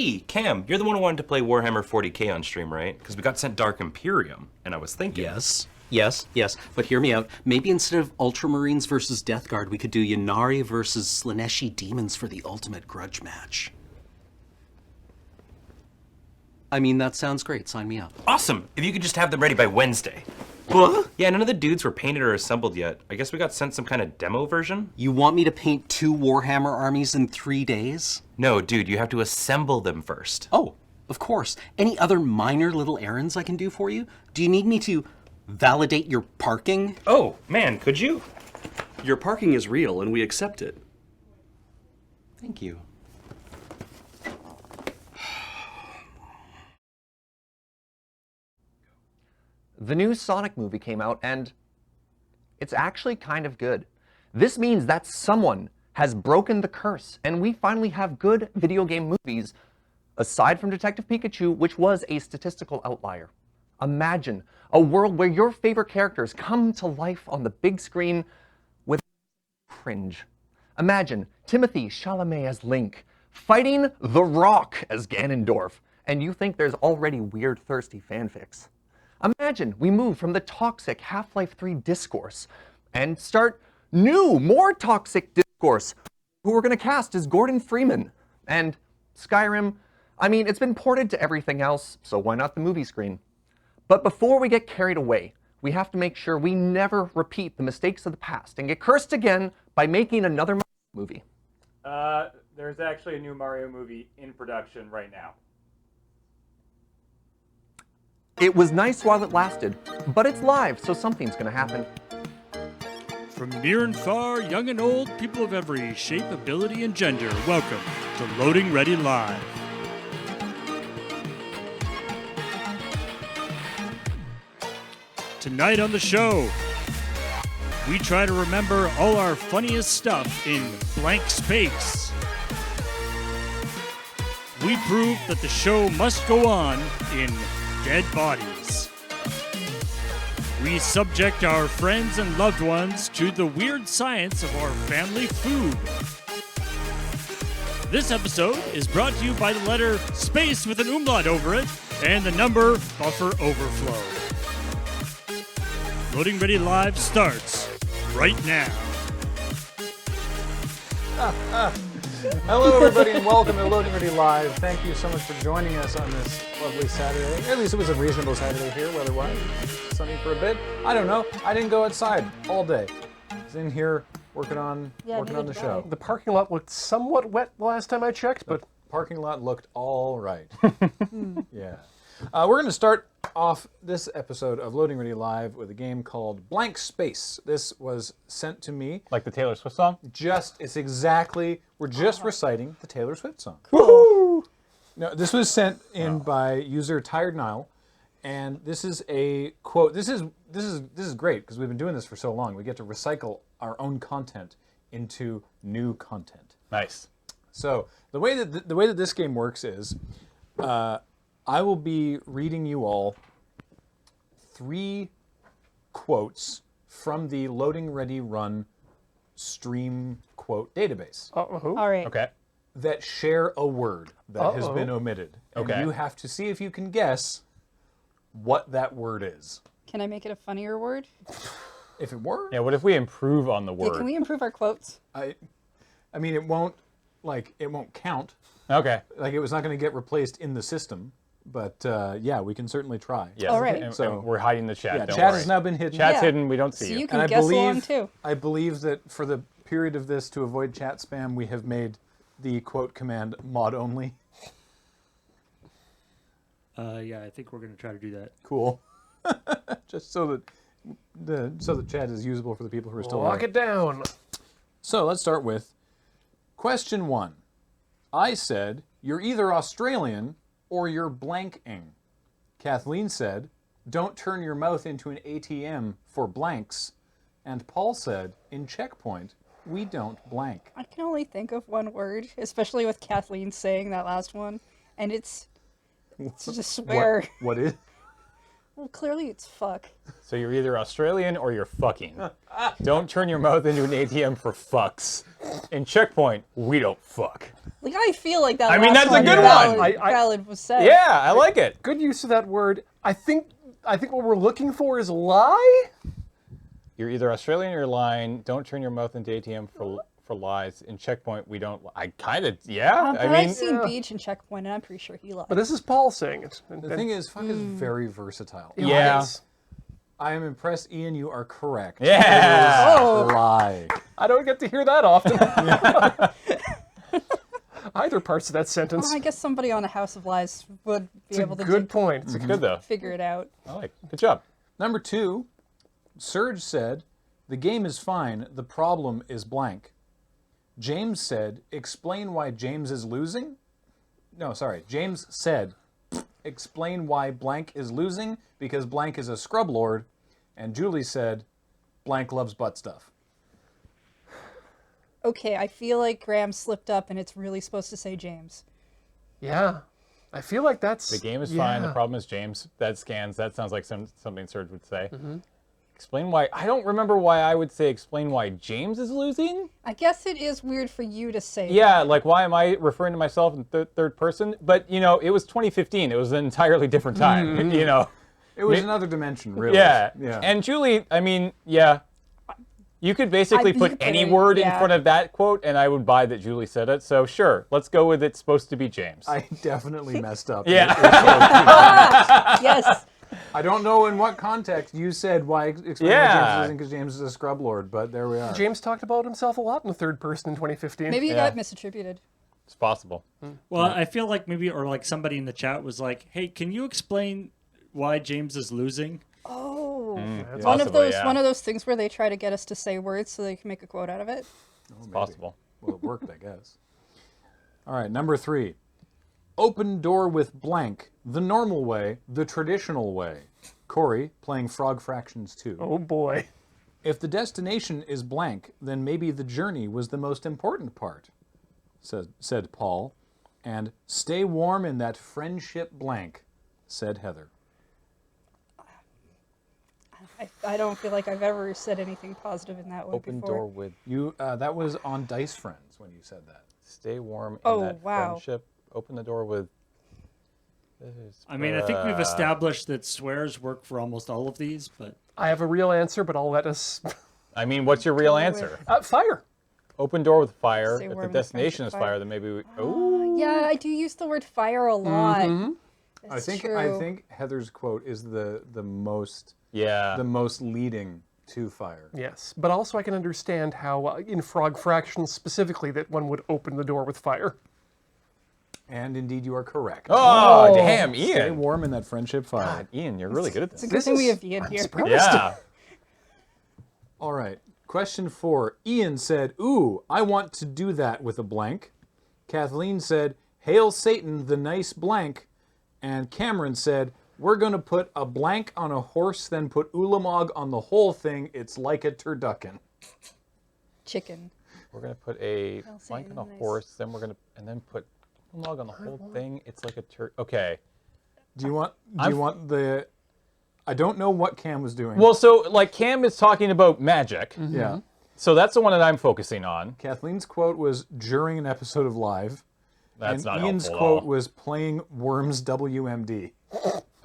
Hey, Cam, you're the one who wanted to play Warhammer 40k on stream, right? Because we got sent Dark Imperium, and I was thinking... Yes, but hear me out. Maybe instead of Ultramarines versus Death Guard, we could do Ynnari versus Slaaneshi Demons for the ultimate grudge match. I mean, that sounds great. Sign me up. Awesome! If you could just have them ready by Wednesday. What? Yeah, none of the dudes were painted or assembled yet. I guess we got sent some kind of demo version? You want me to paint 2 Warhammer armies in 3 days? No, dude, you have to assemble them first. Oh, of course. Any other minor little errands I can do for you? Do you need me to validate your parking? Oh, man, could you? Your parking is real and we accept it. Thank you. The new Sonic movie came out, and it's actually kind of good. This means that someone has broken the curse, and we finally have good video game movies, aside from Detective Pikachu, which was a statistical outlier. Imagine a world where your favorite characters come to life on the big screen with cringe. Imagine Timothée Chalamet as Link, fighting The Rock as Ganondorf, and you think there's already weird, thirsty fanfics. Imagine we move from the toxic Half-Life 3 discourse and start new, more toxic discourse, who we're going to cast as Gordon Freeman. And Skyrim, I mean, it's been ported to everything else, so why not the movie screen? But before we get carried away, we have to make sure we never repeat the mistakes of the past and get cursed again by making another movie. There's actually a new Mario movie in production right now. It was nice while it lasted, but it's live, so something's gonna happen. From near and far, young and old, people of every shape, ability, and gender, welcome to Loading Ready Live. Tonight on the show, we try to remember all our funniest stuff in blank space. We prove that the show must go on in dead bodies. We subject our friends and loved ones to the weird science of our family food. This episode is brought to you by the letter space with an umlaut over it and the number buffer overflow. Loading Ready Live starts right now. Hello, everybody, and welcome to Loading Ready Live. Thank you so much for joining us on this lovely Saturday. At least it was a reasonable Saturday here, weather-wise. Sunny for a bit. I don't know. I didn't go outside all day. I was in here working on the show. The parking lot looked somewhat wet the last time I checked, but the parking lot looked all right. Yeah. We're going to start off this episode of Loading Ready Live with a game called Blank Space. This was sent to me. Like the Taylor Swift song? We're just reciting the Taylor Swift song. woohoo! No, this was sent in by user Tired Nile, and this is a quote. This is great because we've been doing this for so long. We get to recycle our own content into new content. Nice. So the way that this game works is, I will be reading you all 3 quotes from the LoadingReadyRun stream quote database. All right. Okay. That share a word that has been omitted. Okay. And you have to see if you can guess what that word is. Can I make it a funnier word? If it were? Yeah, what if we improve on the word? Yeah, can we improve our quotes? I mean, it won't count. Okay. Like, it was not going to get replaced in the system. But, yeah, we can certainly try. Yes. All right. And we're hiding the chat. Yeah, don't chat worry. has now been hidden. Chat's hidden. We don't see So you. you can guess along, too. I believe that for the period of this, to avoid chat spam, we have made the quote command mod only. Yeah, I think we're going to try to do that. Cool. Just so that chat is usable for the people who are still Lock there. it down. So let's start with question 1. I said, "You're either Australian or you're blanking." Kathleen said, "Don't turn your mouth into an ATM for blanks." And Paul said, "In Checkpoint, we don't blank." I can only think of one word, especially with Kathleen saying that last one, and it's just swear. What is? Well, clearly it's fuck. So you're either Australian or you're fucking. Don't turn your mouth into an ATM for fucks. In Checkpoint, we don't fuck. Like, I feel like that I mean, last that's a good valid, one. valid was said. Yeah, I like it. Good use of that word. I think what we're looking for is lie. You're either Australian or you're lying. Don't turn your mouth into ATM for lies. In Checkpoint, we don't. I kind of, yeah. But I mean, I've seen Beach and Checkpoint, and I'm pretty sure he lied. But this is Paul saying it. The thing is, fuck is very versatile. It yeah. is. I am impressed, Ian. You are correct. Yeah. Oh. Lie. I don't get to hear that often. Either parts of that sentence. Well, I guess somebody on a House of Lies would be It's a able to good point. It's a Good though. figure it out. I like. Good job. Number 2, Serge said, the game is fine, the problem is blank. James said, explain why James is losing? No, sorry. James said, explain why blank is losing, because blank is a scrub lord. And Julie said, blank loves butt stuff. Okay, I feel like Graham slipped up, and it's really supposed to say James. Yeah. I feel like that's... The game is fine. The problem is James. That scans. That sounds like something Serge would say. Explain why. I don't remember why I would say explain why James is losing. I guess it is weird for you to say Yeah, like why am I referring to myself in third person? But, you know, it was 2015. It was an entirely different time, you know. It was another dimension, really. Yeah. Yeah. And Julie, I mean, yeah. You could basically you put could any put word in yeah. front of that quote, and I would buy that Julie said it. So sure, let's go with it's supposed to be James. I definitely messed up. Yeah. Yes. I don't know in what context you said why explain why James is losing because James is a scrub lord, but there we are. James talked about himself a lot in the third person in 2015. Maybe you got misattributed. It's possible. Well, I feel like maybe, or like somebody in the chat was like, "Hey, can you explain why James is losing?" Oh, Possibly, one of those things where they try to get us to say words so they can make a quote out of it. It's possible. Well, it worked, I guess. All right, number 3. Open door with blank, the normal way, the traditional way. Corey, playing Frog Fractions 2. Oh boy. If the destination is blank, then maybe the journey was the most important part, said Paul. And stay warm in that friendship blank, said Heather. I don't feel like I've ever said anything positive in that one Open before. door with You that was on Dice Friends when you said that. stay warm in Oh, that wow. friendship. Open the door with. I mean, I think we've established that swears work for almost all of these, but I have a real answer, but I'll let us... I mean, what's your real answer? fire. Open door with fire. Stay If the warm in destination is friendship fire, fire. then maybe we. Oh. Yeah, I do use the word fire a lot. I That's think true. Heather's quote is the most Yeah. leading to fire. Yes, but also I can understand how in Frog Fractions specifically that one would open the door with fire. And indeed, you are correct. Oh, damn, Stay Ian. warm in that friendship fire. God, Ian, you're really good at It's a this. good thing we have Ian here. Yeah. All right. Question 4. Ian said, ooh, I want to do that with a blank. Kathleen said, hail Satan, the nice blank. And Cameron said, we're going to put a blank on a horse, then put Ulamog on the whole thing. It's like a turducken. Chicken. We're gonna put a I'll say blank it on a nice. horse, then we're gonna put a log on the whole thing. It's like a Okay. Do you want the... I don't know what Cam was doing. Well, so like Cam is talking about magic. Yeah. So that's the one that I'm focusing on. Kathleen's quote was during an episode of Live. That's and not Ian's helpful at quote all. was playing Worms WMD.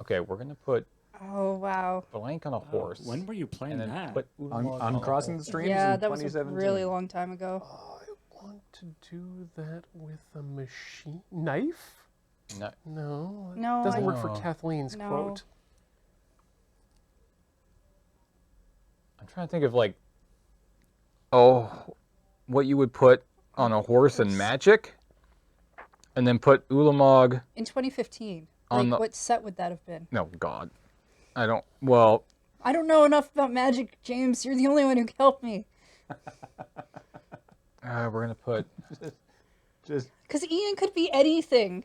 Okay, we're gonna put Oh, wow. blank on a horse. when were you playing and then that? put On Crossing the Streams Yeah, in that was a 2017. really long time ago. I want to do that with a machine knife? No. No, it No, doesn't I- work for Kathleen's No. quote. I'm trying to think of like, what you would put on a horse in magic, and then put Ulamog. In 2015. On Like, the- what set would that have been? No, God, I don't. Well, I don't know enough about magic, James. You're the only one who can help me. we're gonna put. Just Because Ian could be anything.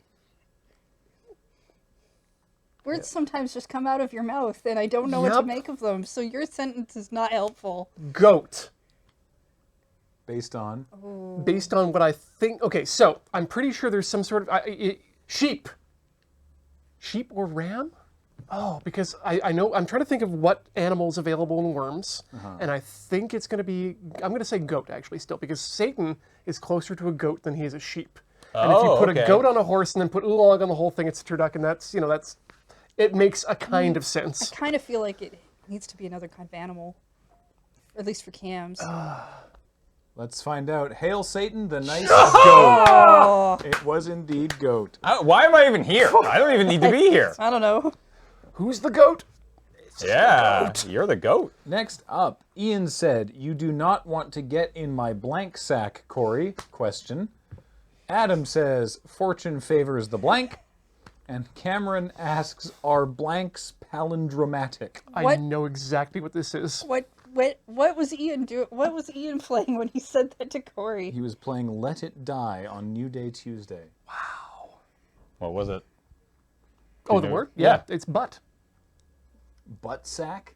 Words sometimes just come out of your mouth, and I don't know what to Yup. make of them, so your sentence is not helpful. Goat. based on... Based on what I think... Okay, so I'm pretty sure there's some sort of... sheep. Sheep or ram? Oh, because I know... I'm trying to think of what animals available in Worms, and I think it's going to be... I'm going to say goat, actually, still, because Satan is closer to a goat than he is a sheep. And if you put okay. a goat on a horse and then put oolong on the whole thing, it's a turducken. That's, it makes a kind of sense. I kind of feel like it needs to be another kind of animal, at least for cams. Let's find out. Hail Satan, the nice goat. It was indeed goat. Why am I even here? I don't even need to be here. I don't know. Who's the goat? Yeah, you're the goat. Next up, Ian said, "You do not want to get in my blank sack, Corey?" Question. Adam says, "Fortune favors the blank." And Cameron asks, "Are blanks palindromatic?" I What? know exactly what this is. What was Ian doing? What was Ian playing when he said that to Corey? He was playing Let It Die on New Day Tuesday. What was it? Oh, the word? Yeah, it's butt. Butt sack?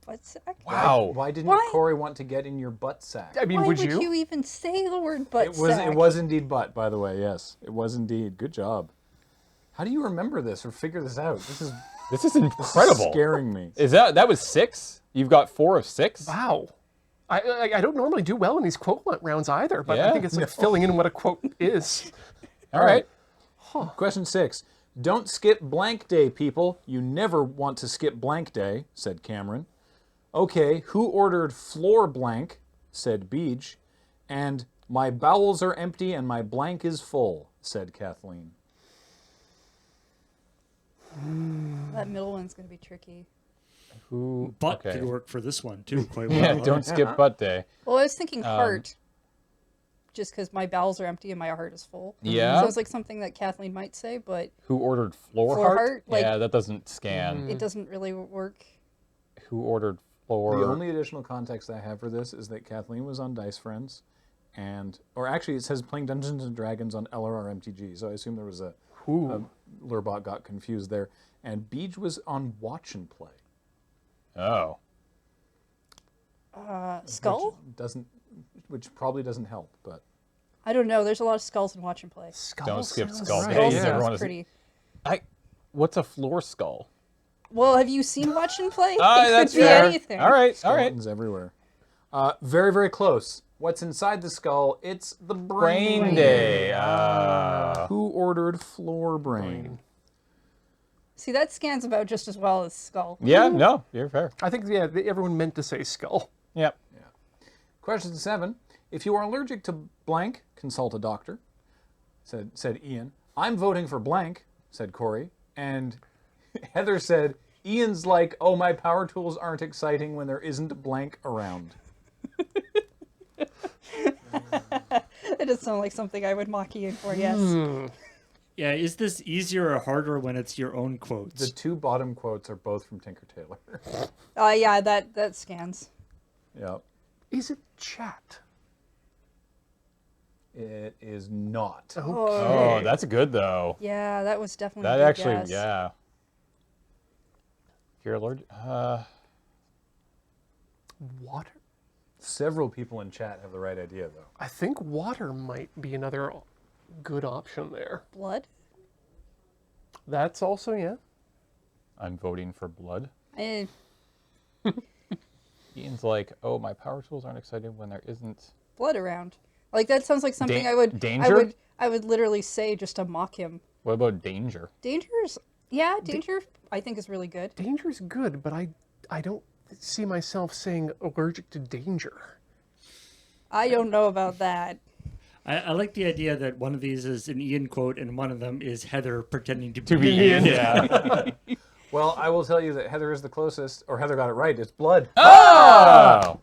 Butt sack? Wow. Why didn't Why? Corey want to get in your butt sack? I mean, Why would would you? you even say the word butt sack? It was indeed butt, by the way, yes. It was indeed. Good job. How do you remember this or figure this out? This is incredible. Scaring me. Is that was 6? You've got 4 of 6? Wow. I don't normally do well in these quote rounds either, but I Yeah? think it's like filling in what a quote is. All right. Question 6. "Don't skip blank day, people. You never want to skip blank day," said Cameron. "Okay, who ordered floor blank?" said Beej. And "My bowels are empty and my blank is full," said Kathleen. That middle one's going to be tricky. Who? Butt Okay. could work for this one too, quite well. Yeah, don't skip butt day. Well, I was thinking heart, just because my bowels are empty and my heart is full. Yeah. Sounds like something that Kathleen might say, but Who ordered floor Floor heart? heart, like- Yeah, that doesn't scan. it doesn't really work. Who ordered floor? The only additional context I have for this is that Kathleen was on Dice Friends, or actually it says playing Dungeons and Dragons on LRR MTG, so I assume there was a Lurbot got confused there. And Beej was on Watch and Play. Oh. Skull? Which probably doesn't help, but I don't know. There's a lot of skulls in Watch and Play. Don't skip sounds skull right. day. Skull Everyone sounds is- pretty. What's a floor skull? Well, have you seen Watch and Play? Ah, It that's could be fair. anything. All right, all right. skeletons everywhere. Very, very close. What's inside the skull? It's the brain. Brain day. Who ordered floor brain? See, that scans about just as well as skull. Yeah, no, you're fair. I think, everyone meant to say skull. Yep. Question 7. "If you are allergic to blank, consult a doctor," said Ian. "I'm voting for blank," said Corey. And Heather said, "Ian's like, oh, my power tools aren't exciting when there isn't blank around." It does sound like something I would mock Ian for, yes. Yeah, is this easier or harder when it's your own quotes? The 2 bottom quotes are both from Tinker Tailor. Yeah, that scans. Yep. Is it chat? It is not. Oh, that's good though. Yeah, that was definitely That a good actually, guess. yeah. If you're allergic, Water? Several people in chat have the right idea, though. I think water might be another good option there. Blood? That's also, yeah. I'm voting for blood. Eh, Ian's like, oh, my power tools aren't excited when there isn't. blood around. Like, that sounds like something danger? I would literally say just to mock him. What about danger? Danger, I think is really good. Danger's good, but I don't see myself saying allergic to danger. I don't know about that. I like the idea that one of these is an Ian quote and one of them is Heather pretending to To be be Ian, yeah. Well, I will tell you that Heather is the closest, or Heather got it right. It's blood. Oh!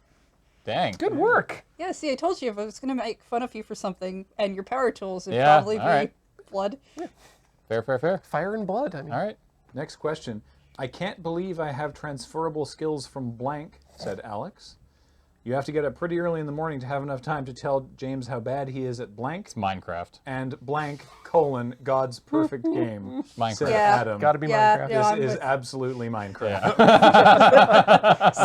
Dang. Good work. Yeah, see, I told you if I was going to make fun of you for something and your power tools, it'd Yeah, probably be all right. blood. Fair, fair, fair. Fire and blood. I mean, All right. Next question. "I can't believe I have transferable skills from blank," said Alex. "You have to get up pretty early in the morning to have enough time to tell James how bad he is at blank." It's Minecraft. And blank, God's perfect game, Minecraft. said Yeah. Adam. gotta be Yeah, Minecraft. no, This I'm is with- absolutely Minecraft.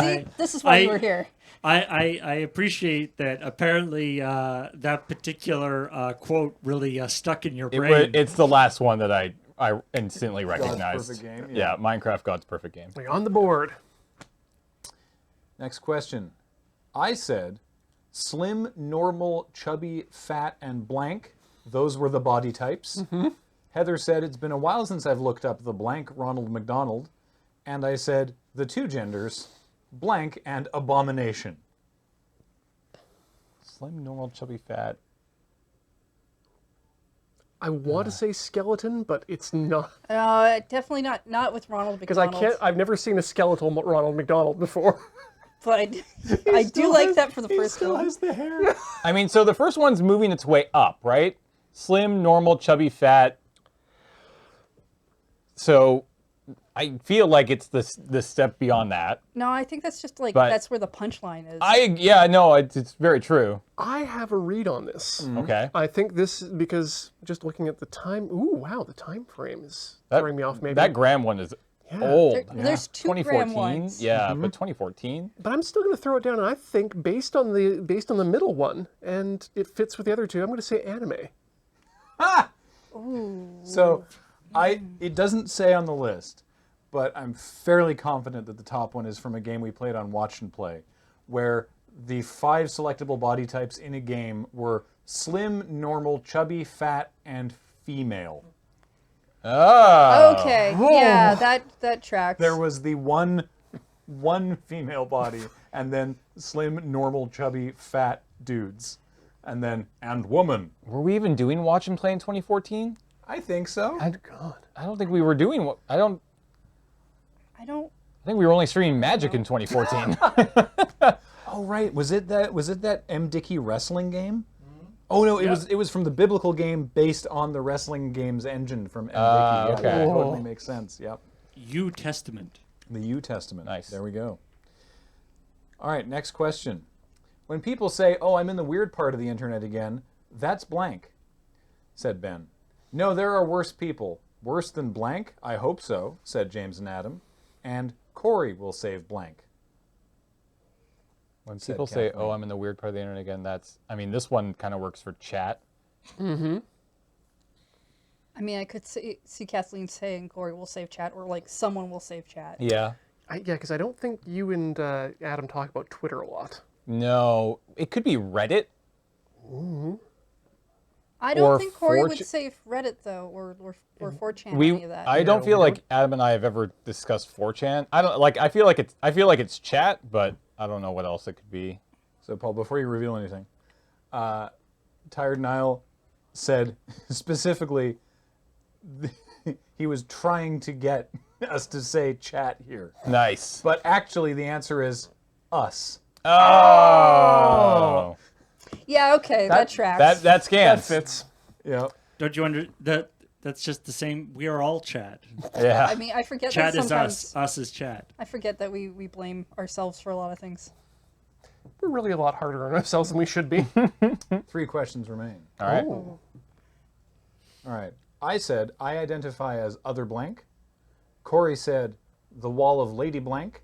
See, this is why I- you were here. I appreciate that apparently that particular quote really stuck in your brain. It's the last one that I instantly God's recognized. perfect game. Yeah, Minecraft, God's perfect game. We're on the board. Next question. "I said, slim, normal, chubby, fat, and blank those were the body types. Mm-hmm. Heather said, it's been a while since I've looked up the blank Ronald McDonald. And I said, the two genders, blank and abomination. Slim, normal, chubby, fat. I want to say skeleton, but it's not. Definitely not with Ronald Because McDonald. I've never seen a skeletal Ronald McDonald before. But I do like that for the first one. Has the hair. I mean, so the first one's moving its way up, right? Slim, normal, chubby, fat. So I feel like it's the step beyond that. No, I think that's just like, But- that's where the punchline is. It's very true. I have a read on this. Okay. I think this, because just looking at the time, ooh, wow, the time frame is throwing me off maybe. That Graham one is Yeah. old. There's two Graham 2014. ones. Yeah, but 2014. But I'm still going to throw it down, and I think based on the middle one, and it fits with the other two, I'm going to say anime. So, it doesn't say on the list, but I'm fairly confident that the top one is from a game we played on Watch and Play, where the 5 selectable body types in a game were slim, normal, chubby, fat, and female. Oh. Okay, yeah, that tracks. There was the one female body, and then slim, normal, chubby, fat dudes, and then and woman. Were we even doing Watch and Play in 2014? I think so. God. I don't think we were doing what I don't. I don't. I think we were only streaming Magic in 2014. Oh right, was it that M. Dickey wrestling game? Oh no, it was from the biblical game based on the wrestling game's engine from M. Dickey. Yeah, okay. that totally makes sense. Yep. U Testament. The U Testament. Nice. There we go. All right, next question. When people say, "Oh, I'm in the weird part of the internet again," that's blank, said Ben. No, there are worse people. Worse than blank? I hope so, said James and Adam. And Corey will save blank. When Said people say, Kathleen. "Oh, I'm in the weird part of the internet again," I mean, this one kind of works for chat. Mm-hmm. I mean, I could see Kathleen saying Corey will save chat, or like someone will save chat. Yeah. Yeah, because I don't think you and Adam talk about Twitter a lot. No, it could be Reddit. I don't Or think Corey would 4chan. save Reddit though, or 4chan, any of that. I don't No, feel we like Adam and I have ever discussed 4chan. I don't like. I feel like it's chat, but I don't know what else it could be. So, Paul, before you reveal anything, Tired Nile said specifically he was trying to get us to say chat here. Nice. But actually, the answer is us. Oh. Yeah, okay, that tracks. That scans. That fits. Yeah. Don't you that's just the same. We are all chat. Yeah. I mean, I forget Chat that is sometimes. us. Us is chat. I forget that we blame ourselves for a lot of things. We're really a lot harder on ourselves than we should be. 3 questions remain. All right. Oh. All right. I said, I identify as other blank. Corey said, the wall of Lady Blank.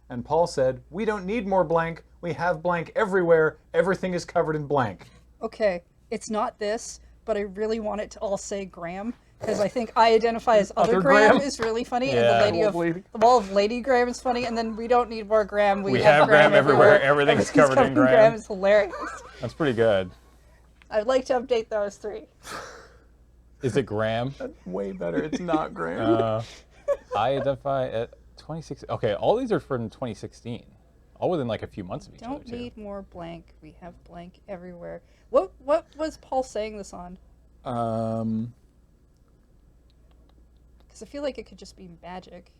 And Paul said, we don't need more blank. We have blank everywhere. Everything is covered in blank. Okay, it's not this, but I really want it to all say Graham, because I think I identify as other Graham is really funny, Yeah. and the wall of Lady Graham is funny, and then we don't need more Graham. We have Graham everywhere. Everything's covered in Graham. Is hilarious. That's pretty good. I'd like to update those 3. Is it Graham? Way better. It's not Graham. I identify at 2016. Okay, all these are from 2016. All within like a few months of each other, Don't too. need more blank. We have blank everywhere. What was Paul saying this on? Because I feel like it could just be magic.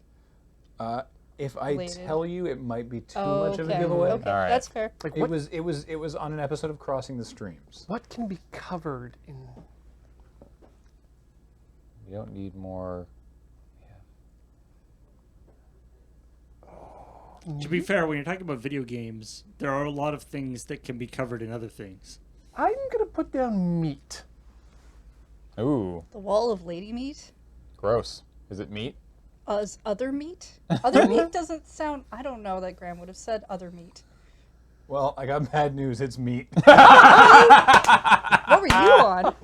If I Related. tell you, it might be too Oh, much of a okay. giveaway. Okay, All right. that's fair. Like, It was on an episode of Crossing the Streams. What can be covered in... We don't need more. To be fair, when you're talking about video games, there are a lot of things that can be covered in other things. I'm going to put down meat. Ooh, The wall of Lady Meat? gross. Is it meat? Is other meat? Other meat doesn't sound... I don't know that Graham would have said other meat. Well, I got bad news. It's meat. What were you on?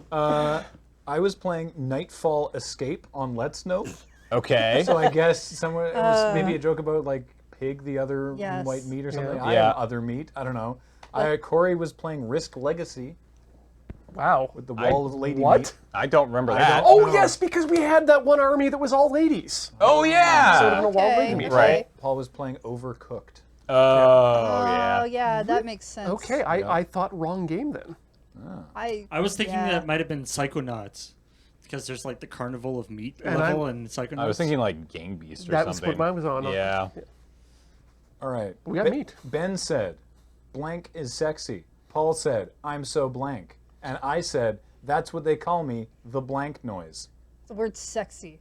I was playing Nightfall Escape on Let's Know. Okay. So I guess it was maybe a joke about like pig, the other Yes. white meat or something. Yeah. I Yeah. am other meat. I don't know. Corey was playing Risk Legacy. Wow. With the wall of lady What? meat. I don't remember that. Oh, yes, because we had that one army that was all ladies. Oh, yeah. Sort of in a wall of lady meat. okay. Right. Paul was playing Overcooked. Oh, yeah. Oh, yeah, that makes sense. Okay, I thought wrong game then. I was thinking yeah. that might have been Psychonauts. Because there's like the Carnival of Meat And level in Psychonauts. I was thinking like Gang Beast or That something. was what mine was on. Yeah. All right. We got meat. Ben said, blank is sexy. Paul said, I'm so blank. And I said, that's what they call me, the blank noise. The word sexy.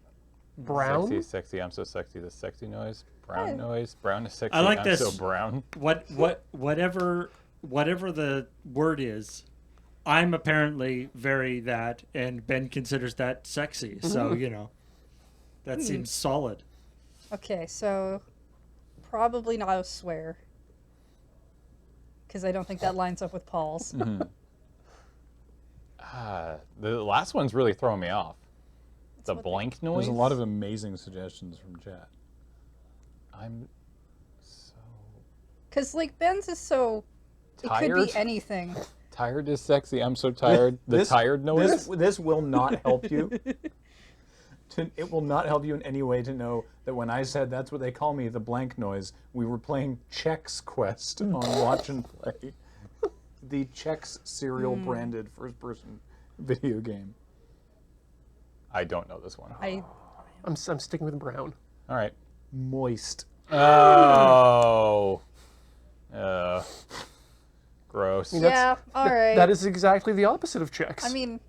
Brown? Sexy, sexy, I'm so sexy. The sexy noise. Brown noise. Brown is sexy. I like I'm this. so brown. Whatever the word is, I'm apparently very that, and Ben considers that sexy. So, you know, that seems solid. Okay, so probably not a swear. Because I don't think that lines up with Paul's. The last one's really throwing me off. The blank noise. There's a lot of amazing suggestions from chat. I'm so Because, like, Ben's is so... It could tired. be anything. Tired is sexy. I'm so tired. The tired noise. This will not help you. It will not help you in any way to know that when I said that's what they call me, the blank noise, we were playing Chex Quest on Watch and Play. The Chex cereal branded first-person video game. I don't know this one. I'm sticking with brown. All right. Moist. Oh. Gross. Yeah, all right. That is exactly the opposite of checks. I mean,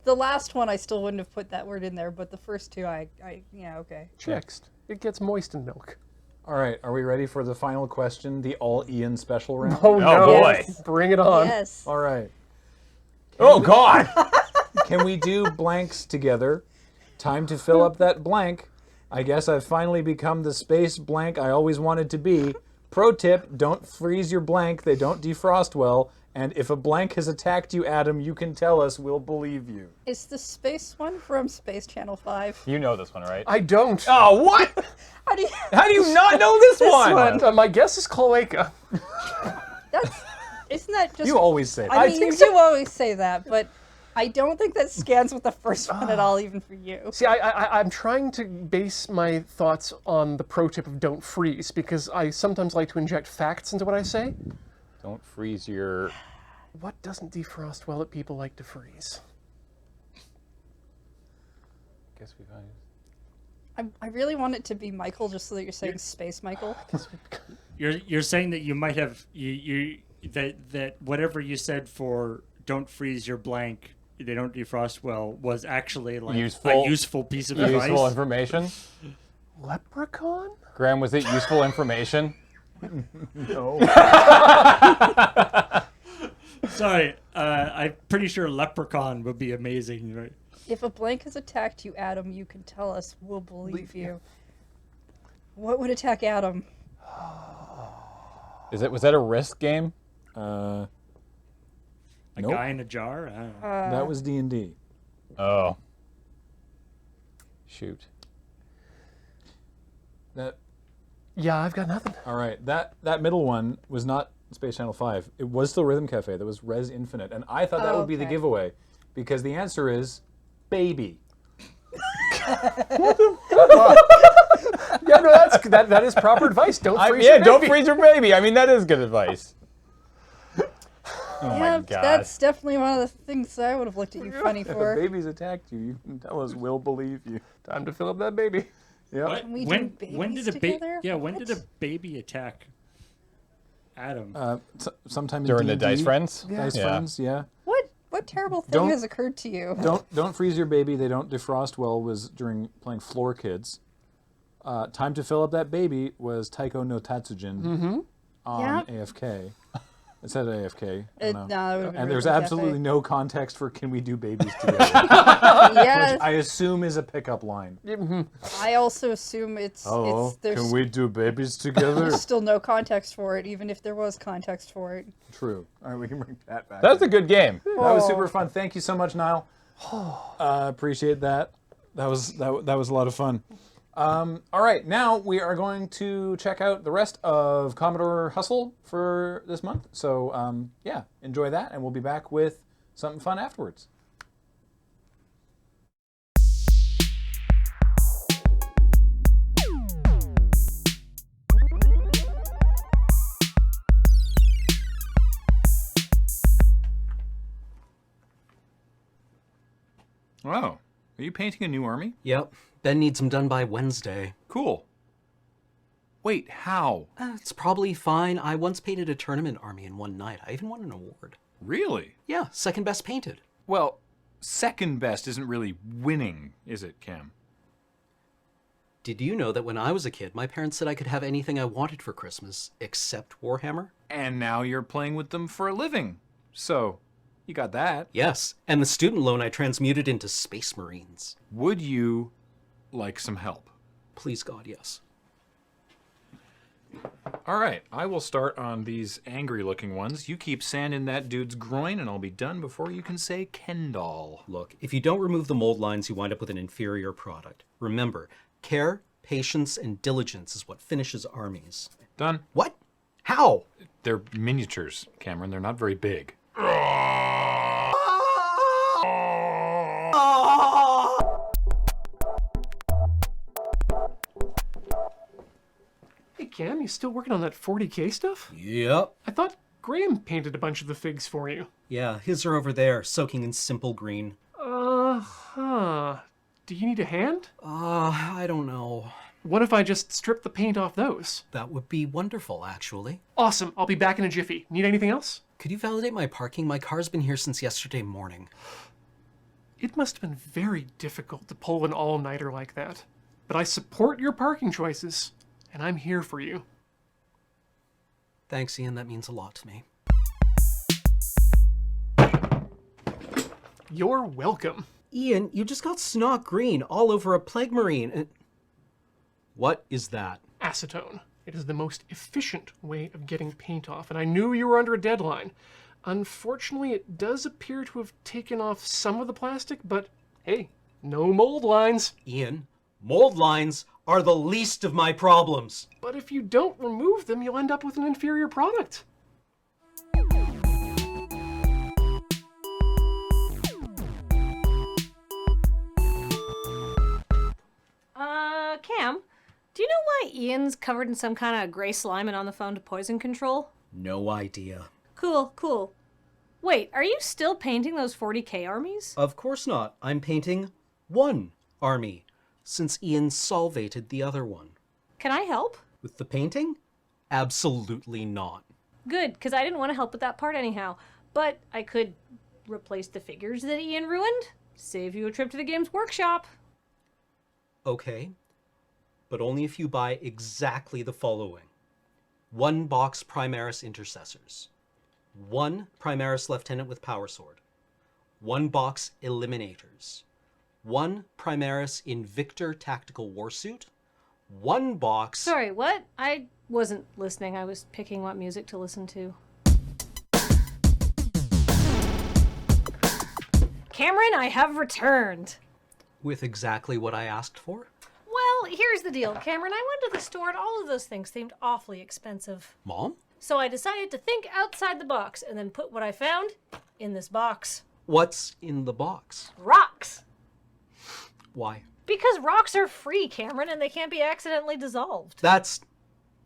the last one I still wouldn't have put that word in there, but the first two yeah, okay. Chext. It gets moist in milk. All right, are we ready for the final question, the all Ian special round? Oh, no. boy. Bring it on. Yes. All right. Oh, God. Can we do blanks together? Time to fill up that blank. I guess I've finally become the space blank I always wanted to be. Pro tip, don't freeze your blank. They don't defrost well. And if a blank has attacked you, Adam, you can tell us. We'll believe you. Is the space one from Space Channel 5? You know this one, right? I don't. Oh, what? How do you... How do you not know this one? My guess is cloaca. Isn't that just... You always say that. I mean, you do always say that, but I don't think that scans with the first one at all, even for you. See, I'm trying to base my thoughts on the pro tip of don't freeze, because I sometimes like to inject facts into what I say. Don't freeze your... What doesn't defrost well that people like to freeze? Guess we find... I really want it to be Michael, just so that you're saying Space Michael. You're saying that you might have that whatever you said for don't freeze your blank, they don't defrost well, was actually like a useful piece of advice. Useful information? Leprechaun? Graham, was it useful information? No. Sorry, I'm pretty sure Leprechaun would be amazing, right? If a blank has attacked you, Adam, you can tell us. We'll believe you. What would attack Adam? Was that a risk game? A Nope. guy in a jar? I don't know. That was D&D. Oh. Shoot. Yeah, I've got nothing. All right, that middle one was not Space Channel 5. It was still Rhythm Cafe. That was Res Infinite. And I thought that would be the okay. giveaway, because the answer is baby. Yeah, no, that is proper advice. Don't freeze your baby. Don't freeze your baby. I mean, that is good advice. Oh yeah, my God. that's definitely one of the things that I would have looked at you funny If a for. baby's attacked you, you can tell us. We'll believe you. Time to fill up that baby. Yep. What? Can we when do when babies did a together? when did a baby attack Adam? Sometime During the in D&D. Dice Friends? Dice Yeah. Friends, yeah. What terrible thing Don't- has occurred to you? Don't freeze your baby. They don't defrost well was during playing Floor Kids. Time to fill up that baby was Taiko no Tatsujin on Yeah. AFK. It said AFK. I don't know. No, that would have been And there's Rhythm absolutely Cafe. no context for can we do babies together, Yeah, which I assume is a pickup line. I also assume it's there's we do babies together? there's still no context for it, even if there was context for it. True. All right, we can bring that back. That's a good game. That was super fun. Thank you so much, Niall. Appreciate that. That was a lot of fun. All right, now we are going to check out the rest of Commodore Hustle for this month. So yeah, enjoy that, and we'll be back with something fun afterwards. Oh, are you painting a new army? Yep. Ben needs them done by Wednesday. Cool. Wait, how? It's probably fine. I once painted a tournament army in one night. I even won an award. Really? Yeah, second best painted. Well, second best isn't really winning, is it, Cam? Did you know that when I was a kid, my parents said I could have anything I wanted for Christmas except Warhammer? And now you're playing with them for a living. So, you got that. Yes, and the student loan I transmuted into Space Marines. Would you like some help? Please, God, yes. All right, I will start on these angry-looking ones. You keep sand in that dude's groin, and I'll be done before you can say Kendall. Look, if you don't remove the mold lines, you wind up with an inferior product. Remember, care, patience, and diligence is what finishes armies. Done. What? How? They're miniatures, Cameron. They're not very big. Hey, Cam, you still working on that 40K stuff? Yep. I thought Graham painted a bunch of the figs for you. Yeah, his are over there, soaking in simple green. Uh-huh. Do you need a hand? I don't know. What if I just strip the paint off those? That would be wonderful, actually. Awesome. I'll be back in a jiffy. Need anything else? Could you validate my parking? My car's been here since yesterday morning. It must have been very difficult to pull an all-nighter like that. But I support your parking choices, and I'm here for you. Thanks, Ian. That means a lot to me. You're welcome. Ian, you just got snot green all over a plague marine. What is that? Acetone. It is the most efficient way of getting paint off, and I knew you were under a deadline. Unfortunately, it does appear to have taken off some of the plastic, but hey, no mold lines. Ian, mold lines are the least of my problems. But if you don't remove them, you'll end up with an inferior product. Cam, do you know why Ian's covered in some kind of gray slime and on the phone to poison control? No idea. Cool, cool. Wait, are you still painting those 40K armies? Of course not. I'm painting one army, since Ian solvated the other one. Can I help? With the painting? Absolutely not. Good, because I didn't want to help with that part anyhow. But I could replace the figures that Ian ruined, save you a trip to the Games Workshop. Okay, but only if you buy exactly the following. 1 box Primaris Intercessors. 1 Primaris Lieutenant with Power Sword. 1 box Eliminators. 1 Primaris Invictor Tactical Warsuit. 1 box... Sorry, what? I wasn't listening. I was picking what music to listen to. Cameron, I have returned. With exactly what I asked for? Well, here's the deal, Cameron. I went to the store and all of those things seemed awfully expensive. Mom? So I decided to think outside the box and then put what I found in this box. What's in the box? Rocks! Why? Because rocks are free, Cameron, and they can't be accidentally dissolved. That's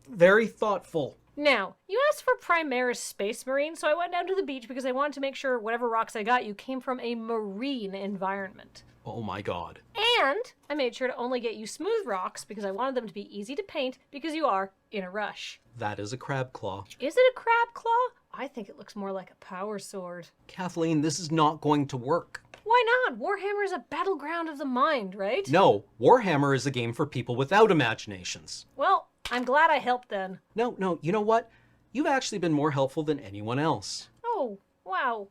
very thoughtful. Now, you asked for Primaris Space Marine, so I went down to the beach because I wanted to make sure whatever rocks I got you came from a marine environment. Oh my god. And I made sure to only get you smooth rocks because I wanted them to be easy to paint because you are in a rush. That is a crab claw. Is it a crab claw? I think it looks more like a power sword. Kathleen, this is not going to work. Why not? Warhammer is a battleground of the mind, right? No, Warhammer is a game for people without imaginations. Well, I'm glad I helped then. No, you know what? You've actually been more helpful than anyone else. Oh, wow.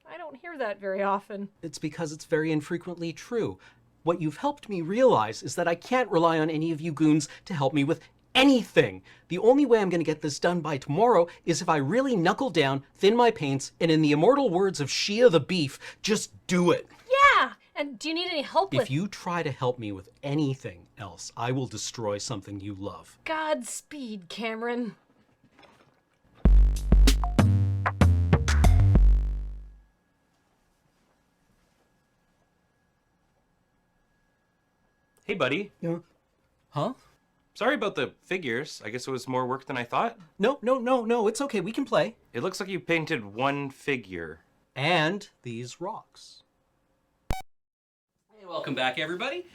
I don't hear that very often. It's because it's very infrequently true. What you've helped me realize is that I can't rely on any of you goons to help me with anything. The only way I'm going to get this done by tomorrow is if I really knuckle down, thin my paints, and in the immortal words of Shia the Beef, just do it. Yeah! And do you need any help with... If you try to help me with anything else, I will destroy something you love. Godspeed, Cameron. Hey, buddy. Yeah. Huh? Sorry about the figures. I guess it was more work than I thought. No, it's okay. We can play. It looks like you painted one figure. And these rocks. Hey, welcome back, everybody.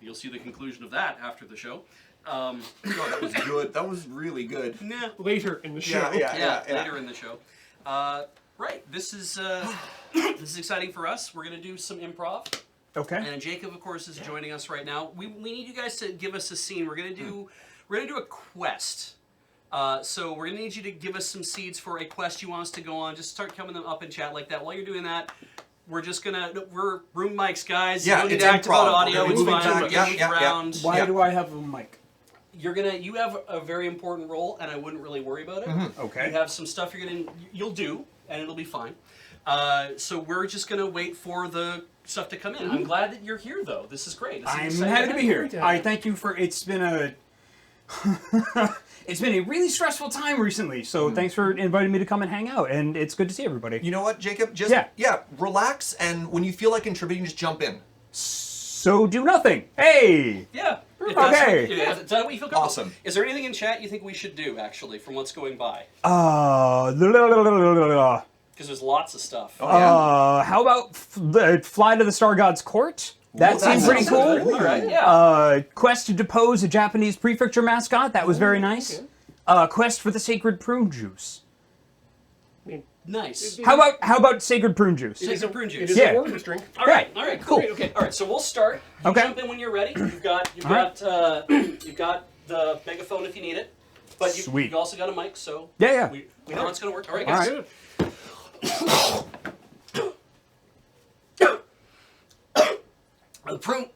You'll see the conclusion of that after the show. God, that was good. That was really good. Nah. Later in the show. Yeah, later in the show. Right, this is this is exciting for us. We're gonna do some improv. Okay. And Jacob, of course, is joining us right now. We need you guys to give us a scene. We're gonna do a quest. So we're gonna need you to give us some seeds for a quest you want us to go on. Just start coming them up in chat like that. While you're doing that, we're room mics, guys. Yeah, you don't need it's to active improv. on audio. We're It's moving fine. to- We're gonna move yeah. around. Why do I have a mic? You have a very important role, and I wouldn't really worry about it. Okay. You have some stuff you'll do, and it'll be fine. So we're just gonna wait for the stuff to come in. I'm glad that you're here, though. This is great. This is I'm exciting. happy to be here. I thank you for. It's been a really stressful time recently. So thanks for inviting me to come and hang out, and it's good to see everybody. You know what, Jacob? Just relax, and when you feel like contributing, just jump in. So do nothing. Hey. Yeah. Okay. Is that what you feel comfortable? Awesome. Is there anything in chat you think we should do, actually, from what's going by? Because there's lots of stuff. How about fly to the Star God's court? That seemed pretty cool. All right, yeah. Quest to depose a Japanese prefecture mascot. That was very nice. Quest for the sacred prune juice. Nice. How about sacred prune juice? Sacred prune juice. It is a warmish drink. All right, cool. Great, Okay, all right. So we'll start. You Okay. jump in when you're ready. You've got the megaphone if you need it, but Sweet. you also got a mic, so Yeah. we know it's gonna work. All right, All guys. right. The prune.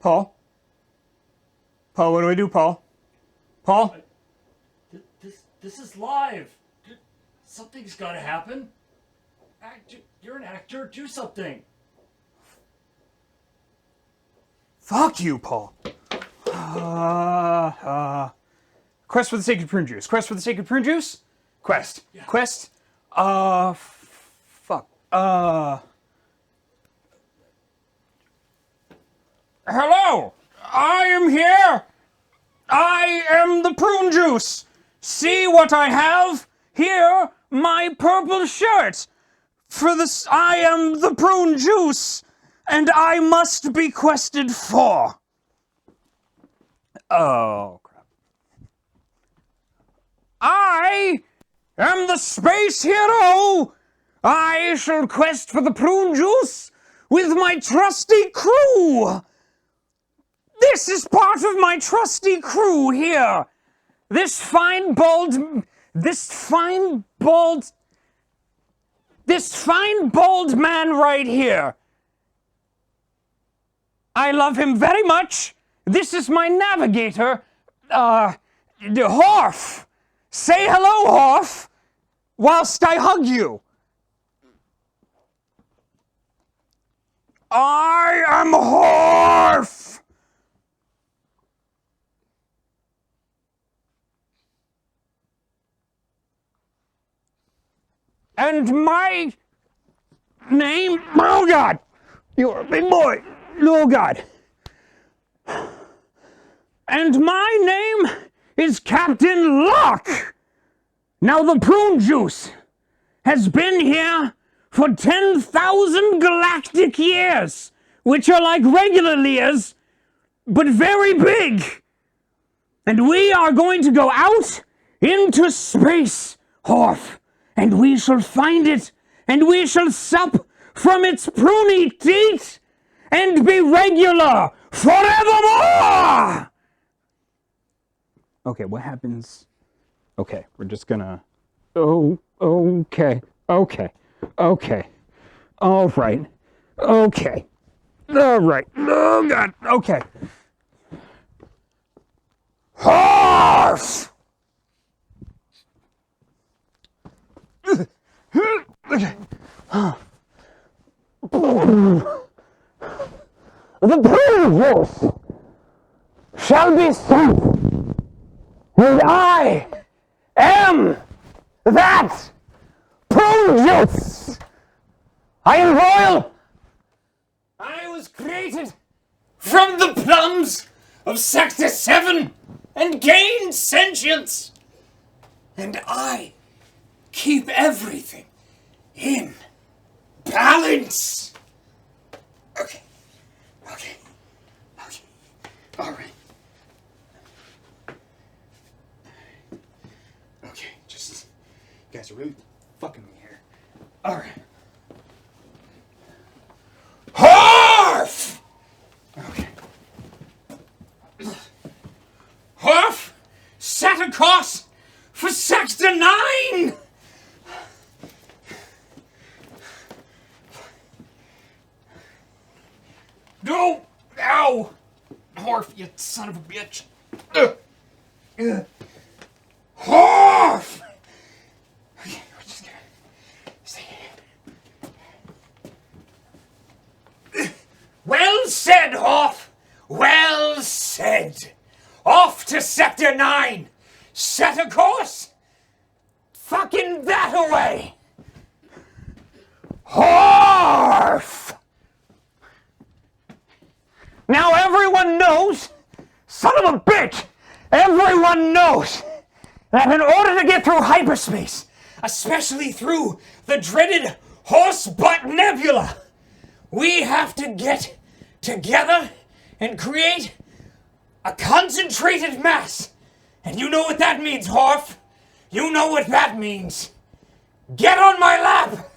Paul, what do I do, Paul? Paul? This is live. Something's got to happen. You're an actor. Do something. Fuck you, Paul. Quest for the sacred prune juice. Quest for the sacred prune juice? Quest. Yeah. Quest. Fuck. Hello! I am here! I am the prune juice! See what I have? Here, my purple shirt! For this, I am the prune juice, and I must be quested for. Oh, crap. I am the space hero! I shall quest for the prune juice with my trusty crew! This is part of my trusty crew here. This fine bald man right here. I love him very much. This is my navigator, HORF. Say hello, HORF, whilst I hug you. I am HORF. And my name, oh God, you're a big boy, oh God. And my name is Captain Locke. Now the prune juice has been here for 10,000 galactic years, which are like regular years, but very big. And we are going to go out into space, HORF. And we shall find it, and we shall sup from its pruny teat, and be regular forevermore! Okay, what happens? Okay, we're just gonna... Oh, okay, all right, okay. All right, oh God, okay. HORF! the prune juice shall be sent, and I am that prune juice. I am royal. I was created from the plums of Sector 7 and gained sentience. And I keep everything in balance. Okay. All right. Okay, just, you guys are really fucking me here. All right. HORF! Okay. HORF set a course for Sector 9! No! Ow! HORF, you son of a bitch! HORF! Okay, we're just gonna stay here. Well said, HORF! Well said! Off to Sector 9! Set a course! Fucking that away! HORF! Now everyone knows, son of a bitch, everyone knows that in order to get through hyperspace, especially through the dreaded Horsebutt Nebula, we have to get together and create a concentrated mass. And you know what that means, HORF. You know what that means. Get on my lap!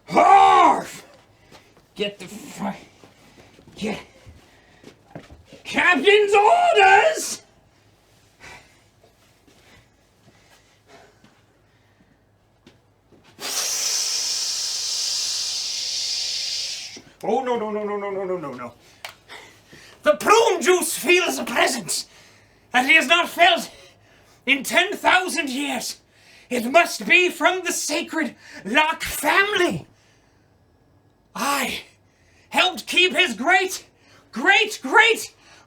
HORF! Get the fuck... Get... Captain's orders! Oh, no. The prune juice feels a presence that he has not felt in 10,000 years. It must be from the sacred Locke family. I helped keep his great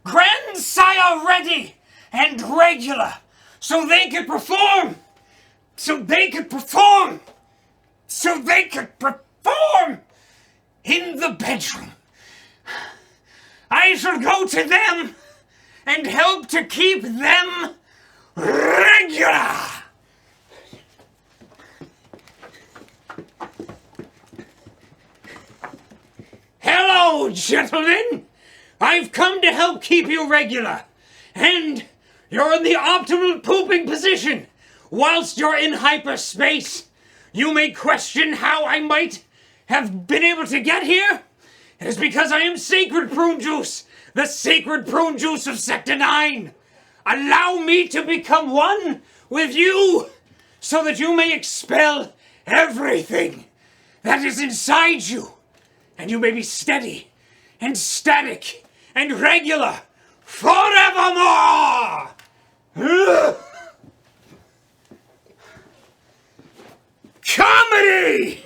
grandsire ready and regular so they could perform in the bedroom. I shall go to them and help to keep them regular. Hello, gentlemen! I've come to help keep you regular. And you're in the optimal pooping position. Whilst you're in hyperspace, you may question how I might have been able to get here. It is because I am Sacred Prune Juice, the Sacred Prune Juice of Sector 9. Allow me to become one with you so that you may expel everything that is inside you. And you may be steady and static and regular forevermore! Comedy!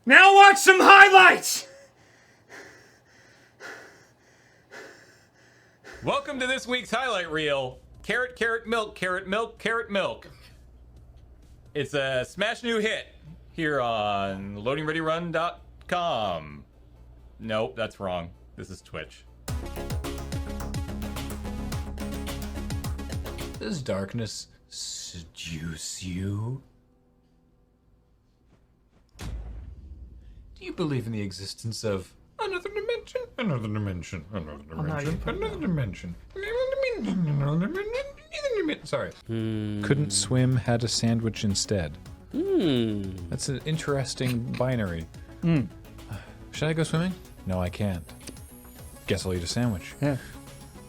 Now watch some highlights! Welcome to this week's highlight reel. Carrot, carrot, milk, carrot, milk, carrot, milk. It's a smash new hit here on LoadingReadyRun.com. Nope, that's wrong. This is Twitch. Does darkness seduce you? Do you believe in the existence of another dimension, another dimension, another dimension, another dimension, another dimension? Sorry. Couldn't swim, had a sandwich instead. That's an interesting binary. Should I go swimming? No, I can't. Guess I'll eat a sandwich. Yeah.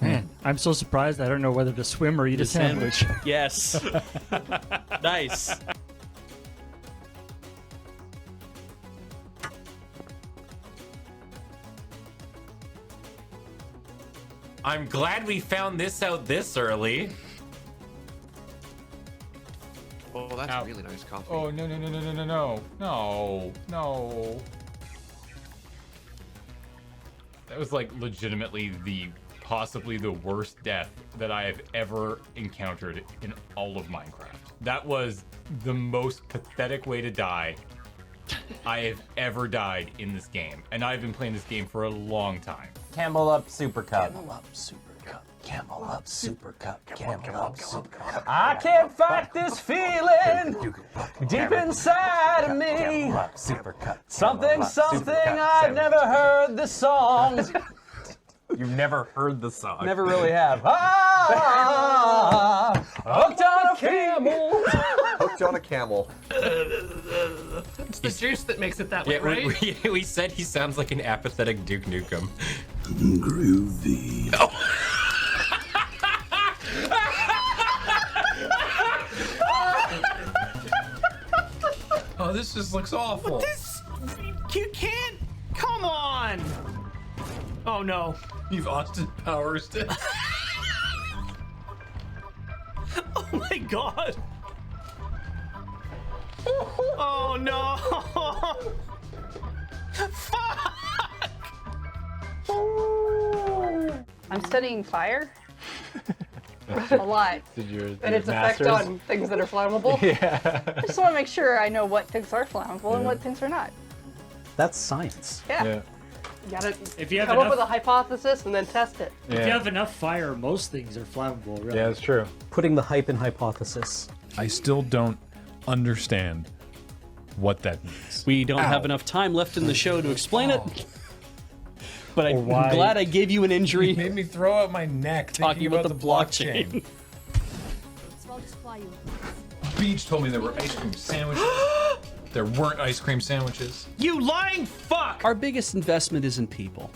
Man, I'm so surprised I don't know whether to swim or eat a sandwich. Yes. Nice. I'm glad we found this out this early. Oh, that's Ow. really nice coffee. Oh, no. That was like legitimately possibly the worst death that I have ever encountered in all of Minecraft. That was the most pathetic way to die I have ever died in this game. And I've been playing this game for a long time. Camel up, Super Cup. Camel up, Super Cup. Camel up, Super Cup. Camel up, Super Cup. I can't fight this feeling deep inside of me. Super Cup. Something, I've never heard this song. You've never heard the song. Never really have. Hooked on a camel. Hooked on a camel. It's the juice that makes it that way, right? We said he sounds like an apathetic Duke Nukem. Groovy. Oh, this just looks awful. You can't. Come on. Oh no. You've Austin Powers it. Oh my god. Oh no. Fuck. I'm studying fire. A lot. And its effect on things that are flammable. Yeah. I just want to make sure I know what things are flammable and what things are not. That's science. Yeah. You gotta If you have come up enough- with a hypothesis and then test it. If you have enough fire, most things are flammable, really. Yeah, that's true. Putting the hype in hypothesis. I still don't understand what that means. We don't have enough time left in the show to explain it. But I'm glad I gave you an injury. You made me throw out my neck talking about the blockchain. So I'll just fly you. Beach told me there were ice cream sandwiches. There weren't ice cream sandwiches. You lying fuck! Our biggest investment is in people.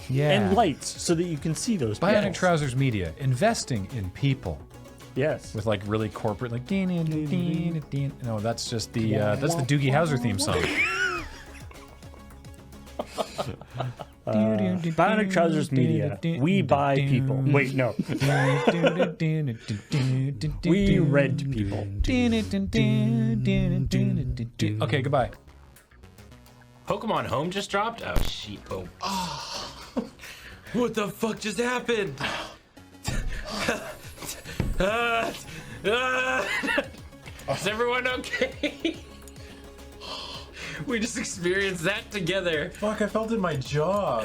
Yeah. And lights, so that you can see those people. Bionic Trousers Media, investing in people. Yes. With like really corporate, like no, that's just the that's the Doogie Howser theme song. Bionic Trousers Media. We buy people. Wait, no. We rent people. Okay, goodbye. Pokemon Home just dropped? Oh, shit. Oh. What the fuck just happened? Is everyone okay? We just experienced that together. Fuck, I felt in my jaw.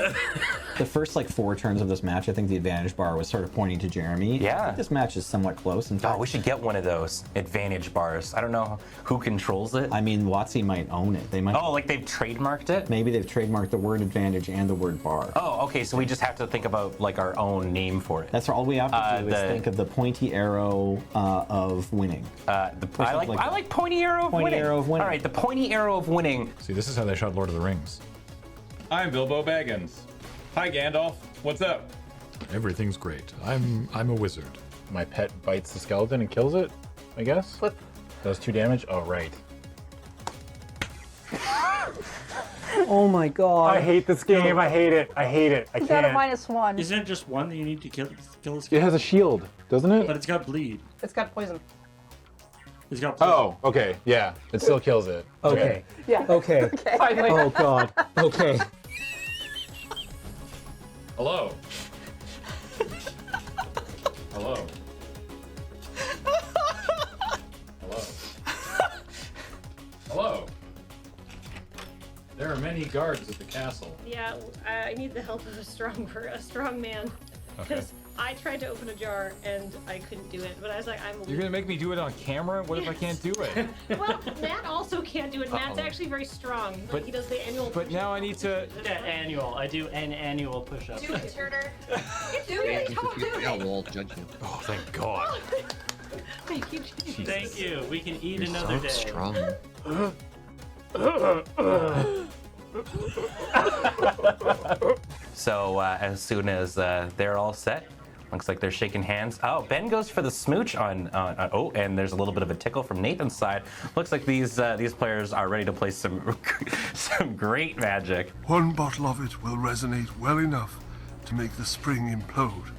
The first like 4 turns of this match, I think the advantage bar was sort of pointing to Jeremy. Yeah. I think this match is somewhat close. In fact, Oh, we should get one of those advantage bars. I don't know who controls it. I mean, WotC might own it. They might. Oh, like they've trademarked it? Maybe they've trademarked the word advantage and the word bar. Oh, okay, so we just have to think about like our own name for it. That's all we have to do is think of the pointy arrow of winning. I like pointy arrow of winning. Arrow of winning. All right, the pointy arrow of winning. See, this is how they shot Lord of the Rings. I'm Bilbo Baggins. Hi, Gandalf. What's up? Everything's great. I'm a wizard. My pet bites the skeleton and kills it, I guess? Flip. Does 2 damage? Oh, right. Oh my god. I hate this game. I hate it. I hate it. I You got a can't. -1. Isn't it just one that you need to kill the It has a shield, doesn't it? But it's got bleed. It's got poison. It's got bleed. Oh, okay. Yeah. It still kills it. Okay. Yeah. Okay. Okay. Finally. Oh god. Okay. Hello. Hello. Hello. Hello. There are many guards at the castle. Yeah, I need the help of a strong man. Because I tried to open a jar and I couldn't do it, but I was like, You're gonna make me do it on camera? What if I can't do it? Well, Matt also can't do it. Matt's actually very strong, but he does the annual. But now I need to. Annual. I do an annual push-up. Do it, Turner. Do it. Come on, do it. We'll judge you. Oh, thank God. Thank you, James. Thank you. We can eat another So day. strong. So as soon as they're all set, looks like they're shaking hands. Oh, Ben goes for the smooch on oh, and there's a little bit of a tickle from Nathan's side. Looks like these players are ready to play some some great magic. One bottle of it will resonate well enough to make the spring implode.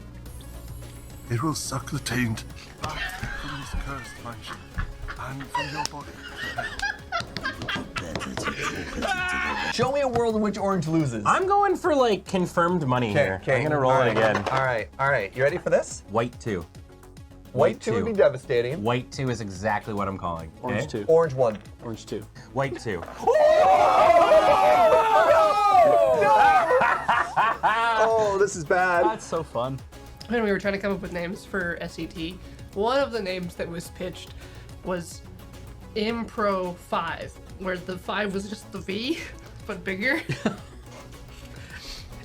It will suck the taint out from this cursed mansion Hand from your body. Show me a world in which Orange loses. I'm going for like confirmed money here. I'm gonna roll it again. All right. You ready for this? White 2. White 2 would be devastating. White 2 is exactly what I'm calling. Orange 2. Orange 1. Orange 2. White 2. Oh, this is bad. That's so fun. When we were trying to come up with names for SET, one of the names that was pitched was Improv 5, where the 5 was just the V, but bigger.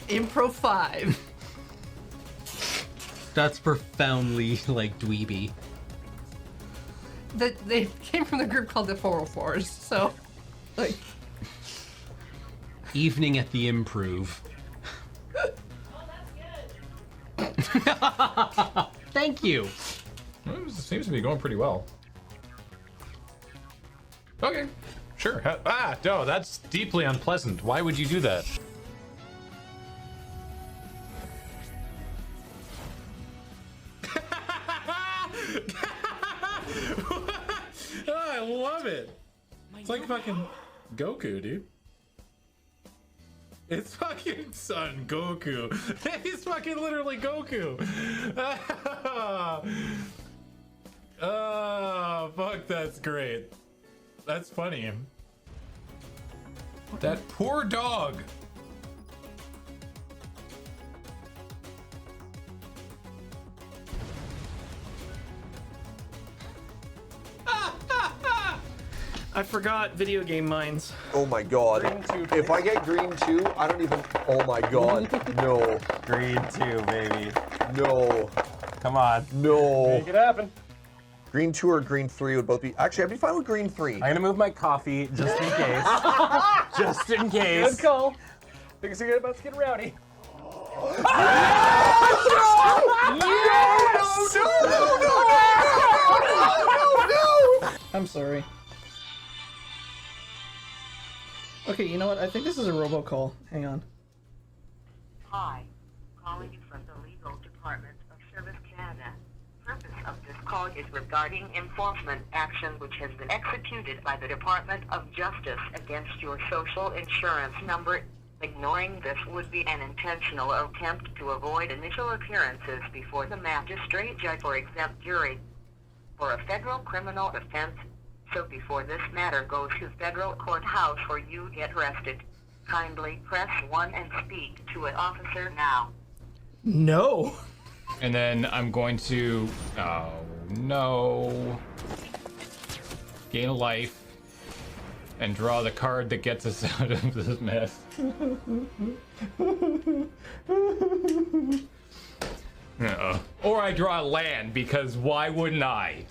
Improv 5. That's profoundly, like, dweeby. They came from the group called the 404s, so, like... Evening at the Improv. Thank you. Well, it seems to be going pretty well. Okay, sure. No, that's deeply unpleasant. Why would you do that? Oh, I love it. It's like fucking Goku, dude. It's fucking Son Goku. He's fucking literally Goku. Oh, fuck, that's great. That's funny. That poor dog. I forgot video game mines. Oh my god. If I get green 2, I don't even. Oh my god. No. Green 2, baby. No. Come on. No. Make it happen. Green 2 or green 3 would both be. Actually, I'd be fine with green 3. I'm gonna move my coffee just in case. Just in case. Good call. Things are about to get rowdy. No! I'm sorry. Okay, you know what? I think this is a robocall. Hang on. Hi, calling you from the legal department of Service Canada. Purpose of this call is regarding enforcement action which has been executed by the Department of Justice against your social insurance number. Ignoring this would be an intentional attempt to avoid initial appearances before the magistrate judge or exempt jury for a federal criminal offense. So before this matter goes to federal courthouse or you get arrested, kindly press 1 and speak to an officer now. No. And then I'm going to, oh no, gain a life and draw the card that gets us out of this mess. Or I draw land, because why wouldn't I?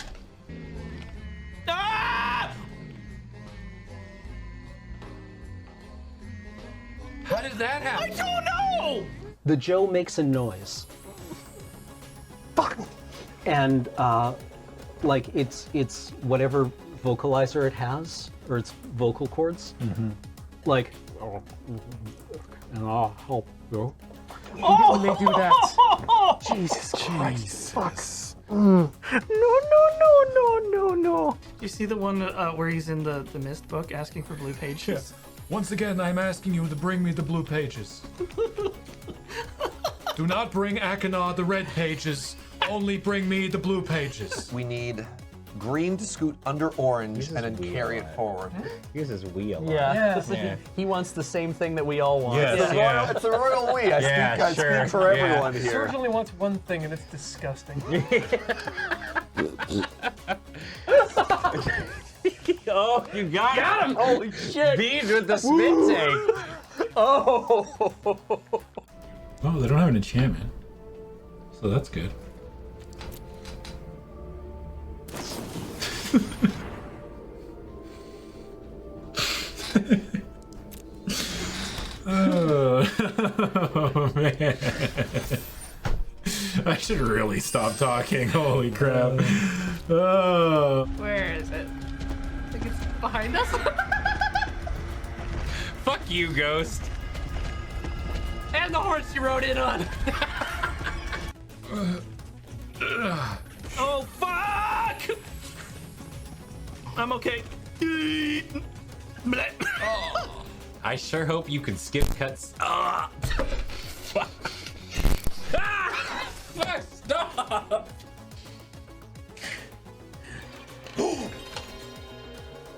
Ah! How did that happen? I don't know! The Joe makes a noise. Fuck! And, like, it's whatever vocalizer it has, or its vocal cords. Mm-hmm. Like, and I'll help you. Oh! When they do that. Jesus Christ. Fuck. No. You see the one where he's in the Mist book asking for blue pages? Yes. Once again, I'm asking you to bring me the blue pages. Do not bring Akana the red pages. Only bring me the blue pages. We need green to scoot under orange and then carry it forward. He uses we a lot. Yeah. He wants the same thing that we all want. Yes. It's a royal we. I speak for everyone here. Serge only wants one thing, and it's disgusting. Oh, you got him! Holy shit! These with the spit take. Oh! Oh, they don't have an enchantment. So that's good. Oh man. I should really stop talking. Holy crap. Oh. Where is it? I think it's behind us. Fuck you, Ghost. And the horse you rode in on. Oh, fuck! I'm okay. I sure hope you can skip cuts. Fuck. Stop!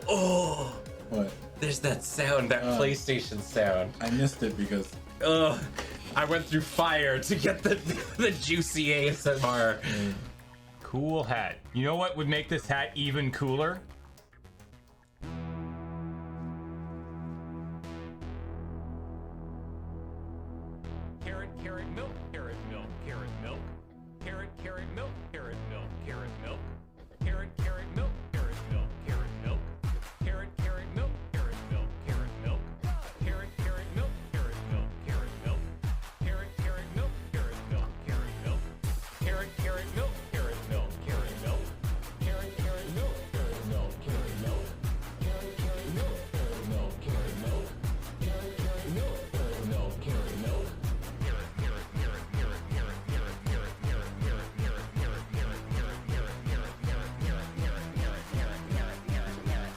Oh! What? There's that sound, that PlayStation sound. I missed it because... I went through fire to get the juicy ASMR. Cool hat. You know what would make this hat even cooler? Carrot, carrot, milk, carrot, milk, carrot, milk. Carrot, carrot, milk, carrot, milk, carrot, milk. Carrot, carrot, milk, carrot, milk, carrot, milk. Carrot, carrot, milk, carrot, milk, carrot, milk. Carrot, carrot, milk, carrot, milk, carrot, milk. Carrot, carrot, milk, carrot, milk, carrot, milk. Carrot, carrot, milk, carrot, milk, carrot, milk. Carrot, carrot, milk, carrot, milk, carrot, milk. Carrot, carrot, milk, carrot, milk, carrot, milk. Carrot, carrot, milk, carrot, milk, carrot, milk.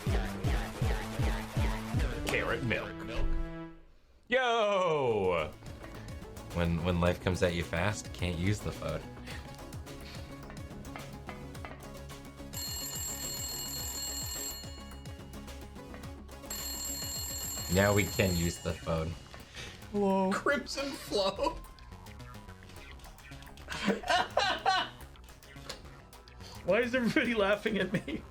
Carrot milk. Yo! When life comes at you fast, can't use the phone. Now we can use the phone. Hello. Crimson Flow. Why is everybody laughing at me?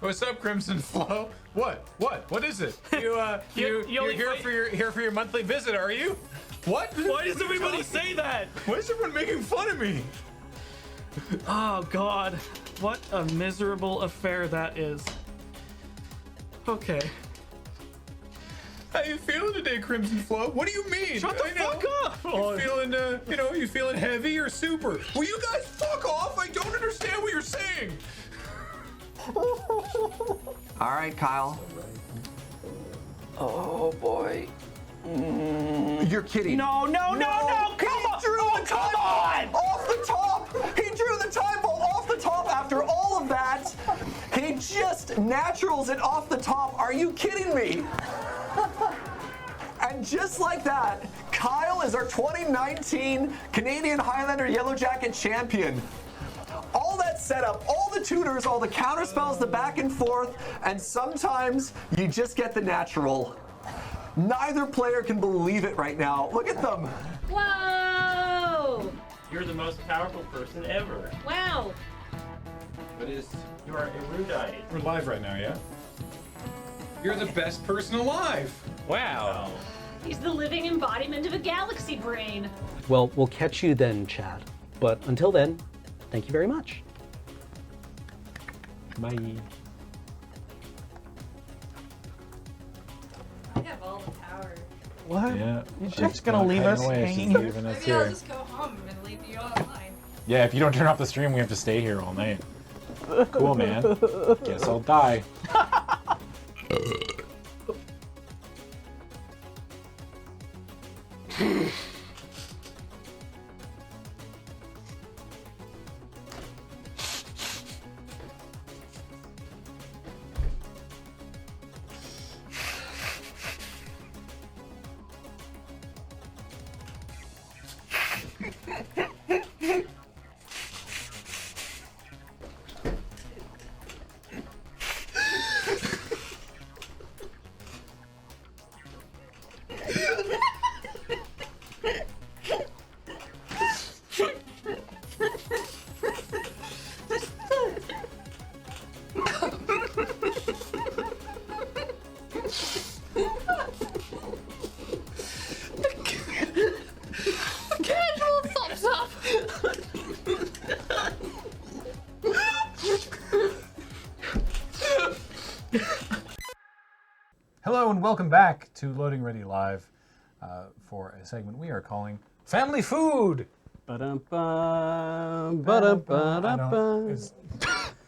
What's up, Crimson Flow? What? What is it? You're here for your monthly visit, are you? What? Why does everybody say that? Why is everyone making fun of me? Oh God, what a miserable affair that is. Okay. How you feeling today, Crimson Flow? What do you mean? Shut the fuck up! You feeling, you feeling heavy or super? Will you guys fuck off? I don't understand what you're saying. All right, Kyle. Oh boy. You're kidding. No, come on! Come on! Off the top! He drew the time ball off the top after all of that. He just naturals it off the top. Are you kidding me? And just like that, Kyle is our 2019 Canadian Highlander Yellow Jacket champion. All that setup, all the tutors, all the counter spells, the back and forth, and sometimes you just get the natural. Neither player can believe it right now. Look at them. Whoa! You're the most powerful person ever. Wow. What is? You are erudite. We're live right now, yeah? You're the best person alive. Wow. He's the living embodiment of a galaxy brain. Well, we'll catch you then, Chad. But until then, thank you very much. Bye. I have all the power. What? Yeah. You're she's just gonna not leave cutting us away, hanging? she's leaving us Maybe I'll here. just go home and leave you online. Yeah, if you don't turn off the stream, we have to stay here all night. Cool, man. Guess I'll die. Casual thumbs up. Hello and welcome back to Loading Ready Live for a segment we are calling Family Food.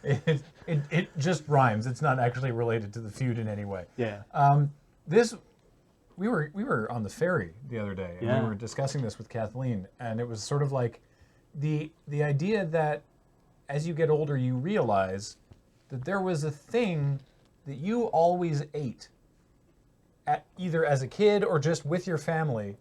It just rhymes. It's not actually related to the feud in any way. Yeah. We were on the ferry the other day, and we were discussing this with Kathleen, and it was sort of like the idea that as you get older, you realize that there was a thing that you always ate, either as a kid or just with your family,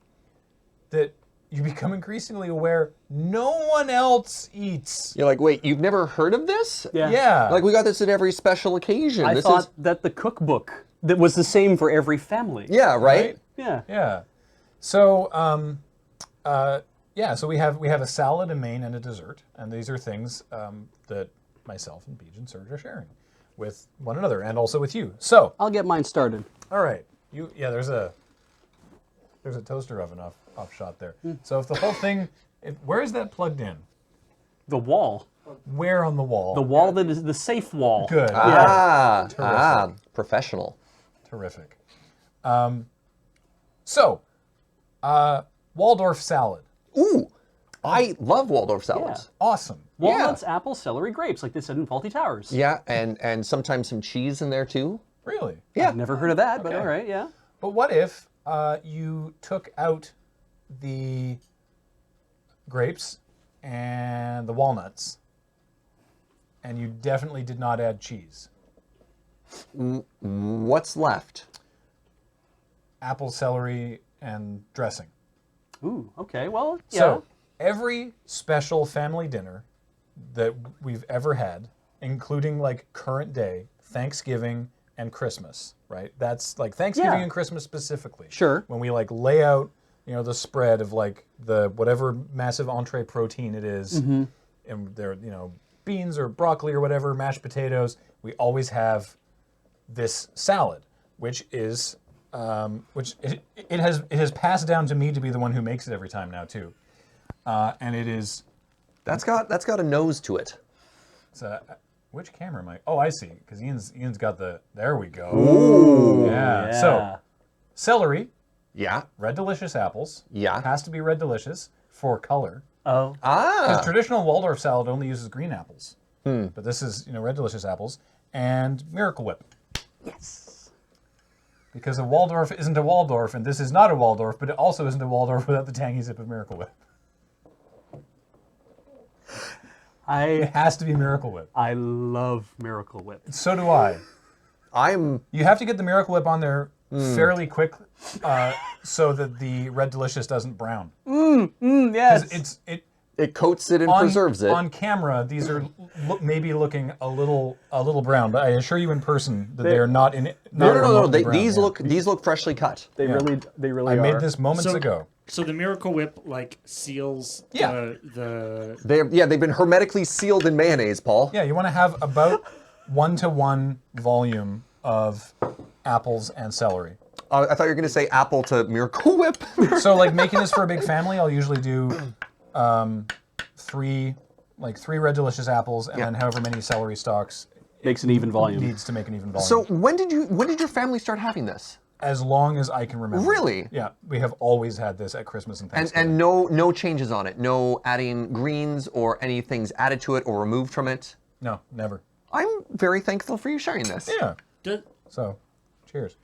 that you become increasingly aware no one else eats. You're like, wait, you've never heard of this? Yeah. Yeah. Like, we got this at every special occasion. I this thought that the cookbook that was the same for every family. Yeah, right? Yeah. Yeah. So, so we have a salad, a main, and a dessert, and these are things that myself and Beej and Serge are sharing with one another, and also with you. So I'll get mine started. All right. There's a toaster oven off shot there. So if the whole thing, where is that plugged in? The wall. Where on the wall? The wall that is the safe wall. Good. Professional. Terrific. Waldorf salad. Ooh, I love Waldorf salads. Yeah. Awesome. Walnuts, apples, celery, grapes, like they said in Faulty Towers. Yeah, and sometimes some cheese in there too. Really? Yeah. I've never heard of that, but Okay. all right, yeah. But what if you took out the grapes and the walnuts, and you definitely did not add cheese? What's left? Apple, celery, and dressing. Ooh, okay, well, yeah. So every special family dinner that we've ever had, including like current day, Thanksgiving and Christmas, right? That's like Thanksgiving and Christmas specifically. Sure. When we like lay out, the spread of like the whatever massive entree protein it is, and there, beans or broccoli or whatever, mashed potatoes, we always have this salad, which is it has passed down to me to be the one who makes it every time now too, and it is. That's got a nose to it. So, which camera am I? Oh, I see. Because Ian's got the. There we go. Ooh. Yeah. So, celery. Yeah. Red Delicious apples. Yeah. Has to be Red Delicious for color. Oh. Because traditional Waldorf salad only uses green apples. But this is Red Delicious apples and Miracle Whip. Yes. Because a Waldorf isn't a Waldorf, and this is not a Waldorf, but it also isn't a Waldorf without the tangy zip of Miracle Whip. It has to be Miracle Whip. I love Miracle Whip. So do I. You have to get the Miracle Whip on there fairly quick, so that the Red Delicious doesn't brown. Yes. It coats it and preserves it. On camera, these are maybe looking a little brown, but I assure you in person that they are not in. No. These look freshly cut. They really are. I made this moments ago. So the Miracle Whip seals the. They've been hermetically sealed in mayonnaise, Paul. Yeah, you want to have about 1-to-1 volume of apples and celery. I thought you were going to say apple to Miracle Whip. So like making this for a big family, I'll usually do 3 Red Delicious apples and then however many celery stalks. Makes an even volume. Needs to make an even volume. So when did your family start having this? As long as I can remember. Really? Yeah, we have always had this at Christmas and Thanksgiving. And no changes on it? No adding greens or anything's added to it or removed from it? No, never. I'm very thankful for you sharing this. Yeah. So, cheers.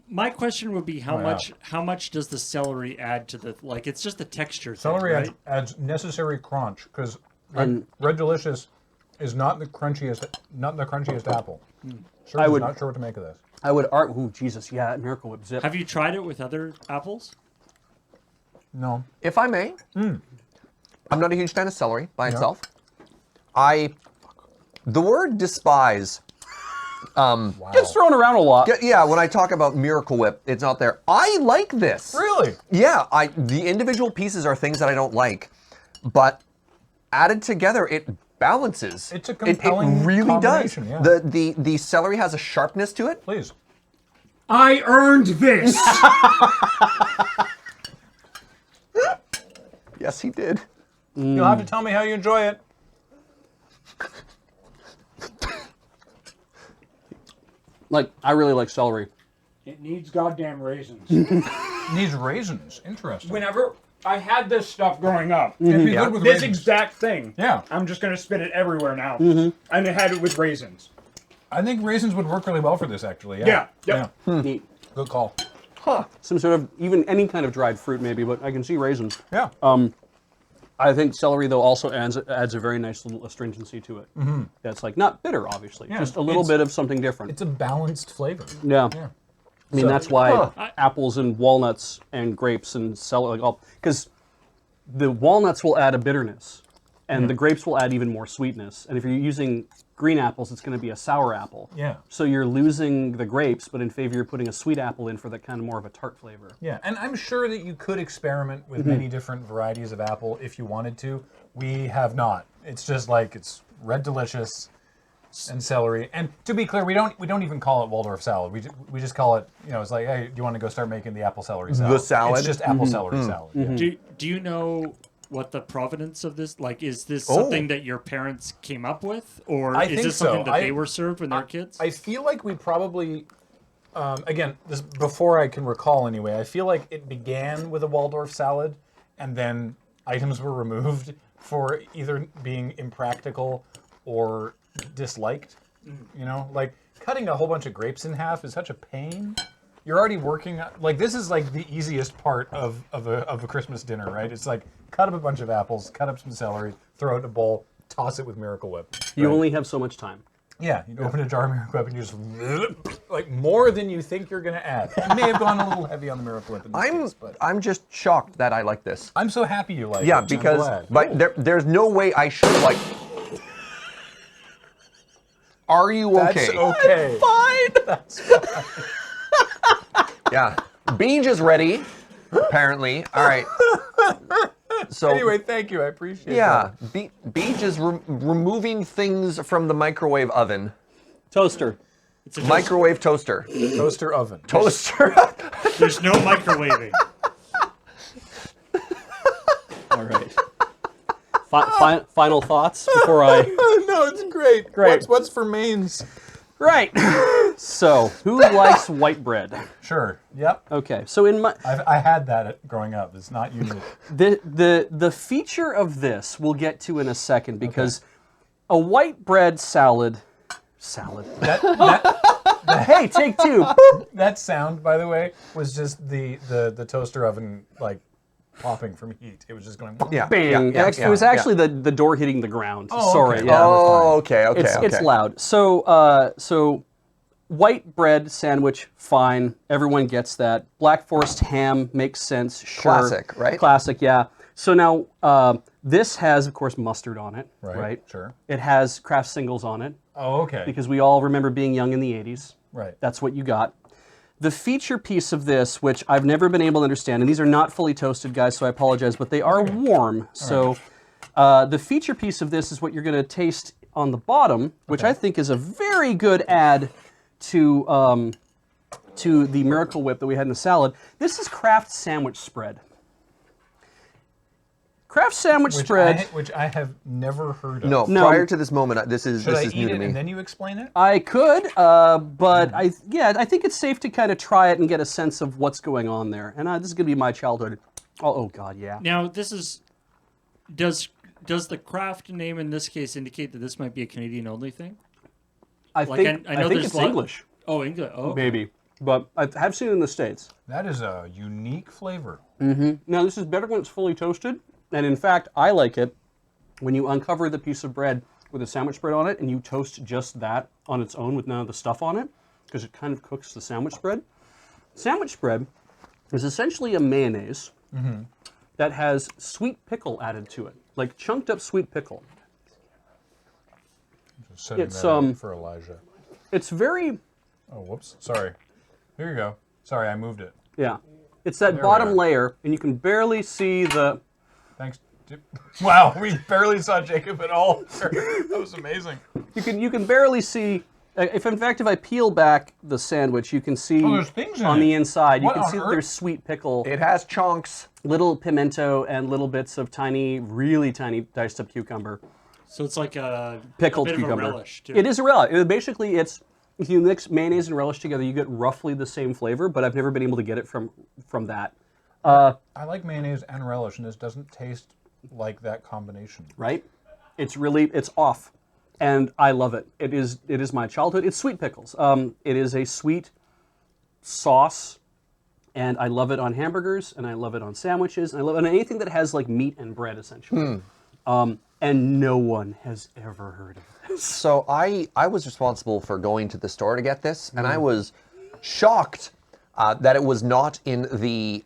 My question would be how much does the celery add to the it's just the texture Celery thing, right? adds necessary crunch because Red Delicious is not the crunchiest apple. Sure, I'm not sure what to make of this. I would ooh, Jesus, yeah, Miracle Whip zip. Have you tried it with other apples? No. If I may, I'm not a huge fan of celery by itself. The word despise gets thrown around a lot. Yeah, when I talk about Miracle Whip, it's not there. I like this. Really? Yeah, the individual pieces are things that I don't like, but added together, it balances. It's a compelling It really does. combination, yeah. The celery has a sharpness to it. Please. I earned this. Yes, he did. You'll have to tell me how you enjoy it. I really like celery. It needs goddamn raisins. Needs raisins. Interesting. Whenever I had this stuff growing up, It'd be good with this raisins. exact thing. Yeah. I'm just gonna spit it everywhere now. And it had it with raisins. I think raisins would work really well for this, actually. Yeah. Yep. Neat. Good call. Some sort of any kind of dried fruit maybe, but I can see raisins. Yeah. I think celery, though, also adds a very nice little astringency to it. Mhm. That's like not bitter, obviously, Yeah, just a little bit of something different. It's a balanced flavor. Yeah. I mean, So- that's why apples and walnuts and grapes and celery, like all, because the walnuts will add a bitterness, and the grapes will add even more sweetness. And if you're using green apples, it's going to be a sour apple. Yeah. So you're losing the grapes, but in favor you're putting a sweet apple in for that kind of more of a tart flavor. Yeah, and I'm sure that you could experiment with many different varieties of apple if you wanted to. We have not. It's just like it's red delicious and celery. And to be clear, we don't even call it Waldorf salad. We just call it, it's like, hey, do you want to go start making the apple celery salad? The salad? It's just apple celery salad. Yeah. Do you know what the provenance of this? Like, is this something that your parents came up with, or I is think this something so. that they were served when they were kids? I feel like we probably, again, this before I can recall anyway, I feel like it began with a Waldorf salad, and then items were removed for either being impractical or disliked. Like cutting a whole bunch of grapes in half is such a pain. You're already working, like this is like the easiest part of a Christmas dinner, right? It's like cut up a bunch of apples, cut up some celery, throw it in a bowl, toss it with Miracle Whip. You right? only have so much time. Yeah, you open a jar of Miracle Whip and you just like more than you think you're gonna add. You may have gone a little heavy on the Miracle Whip in this case, but I'm just shocked that I like this. I'm so happy you like it. Yeah, I'm because glad. but there's no way I should like. Are you okay? That's okay. Fine. That's fine. Yeah, Beej is ready. Apparently, all right. So anyway, thank you. I appreciate yeah, that. Beej is removing things from the microwave oven. Toaster. It's a Microwave toaster. Toaster oven. Toaster. There's no microwaving. All right. Final thoughts before I... No, it's great. Great. What's for mains? Right. So, who likes white bread? Sure. Yep. Okay. So in my... I had that growing up. It's not unique. The feature of this we'll get to in a second because a white bread salad... Hey, take two. That sound, by the way, was just the toaster oven like popping from heat. It was just going bang. It was actually the door hitting the ground. Oh, Sorry. okay. Yeah. Oh, okay. It's loud. So white bread sandwich, fine. Everyone gets that. Black Forest ham makes sense. Sure. Classic, right? Classic, yeah. So now this has, of course, mustard on it. Right. Sure. It has Kraft singles on it. Oh, okay. Because we all remember being young in the 80s. Right. That's what you got. The feature piece of this, which I've never been able to understand, and these are not fully toasted, guys, so I apologize, but they are warm. So the feature piece of this is what you're going to taste on the bottom, which I think is a very good add to the Miracle Whip that we had in the salad. This is Kraft sandwich spread. Kraft sandwich spread, which I have never heard of. No, prior to this moment, this is Should I new eat to it me. and then you explain it? I could, but I think it's safe to kind of try it and get a sense of what's going on there. And this is going to be my childhood. Oh God, yeah. Now, this is... Does the Kraft name in this case indicate that this might be a Canadian-only thing? I think there's it's English. Oh, English. Oh, maybe. But I have seen it in the States. That is a unique flavor. Mm-hmm. Now, this is better when it's fully toasted. And in fact, I like it when you uncover the piece of bread with a sandwich spread on it and you toast just that on its own with none of the stuff on it, because it kind of cooks the sandwich spread. Sandwich spread is essentially a mayonnaise that has sweet pickle added to it, like chunked up sweet pickle. Just setting It's that up for Elijah. It's very... Oh, whoops. Sorry. Here you go. Sorry, I moved it. Yeah. It's that There we bottom are. layer, and you can barely see the... Thanks. Wow, we barely saw Jacob at all. That was amazing. You can barely see. If I peel back the sandwich, you can see there's things in on it. the inside. You What can on see that earth? there's sweet pickle. It has chunks, little pimento, and little bits of really tiny diced up cucumber. So it's like a Pickled bit cucumber. of a relish, too. It is a relish. Basically, if you mix mayonnaise and relish together, you get roughly the same flavor. But I've never been able to get it from that. I like mayonnaise and relish, and this doesn't taste like that combination. Right? It's off, and I love it. It is my childhood. It's sweet pickles. It is a sweet sauce And I love it on hamburgers, and I love it on sandwiches, and I love it on anything that has like meat and bread, essentially. And no one has ever heard of this. So I was responsible for going to the store to get this, and I was shocked that it was not in the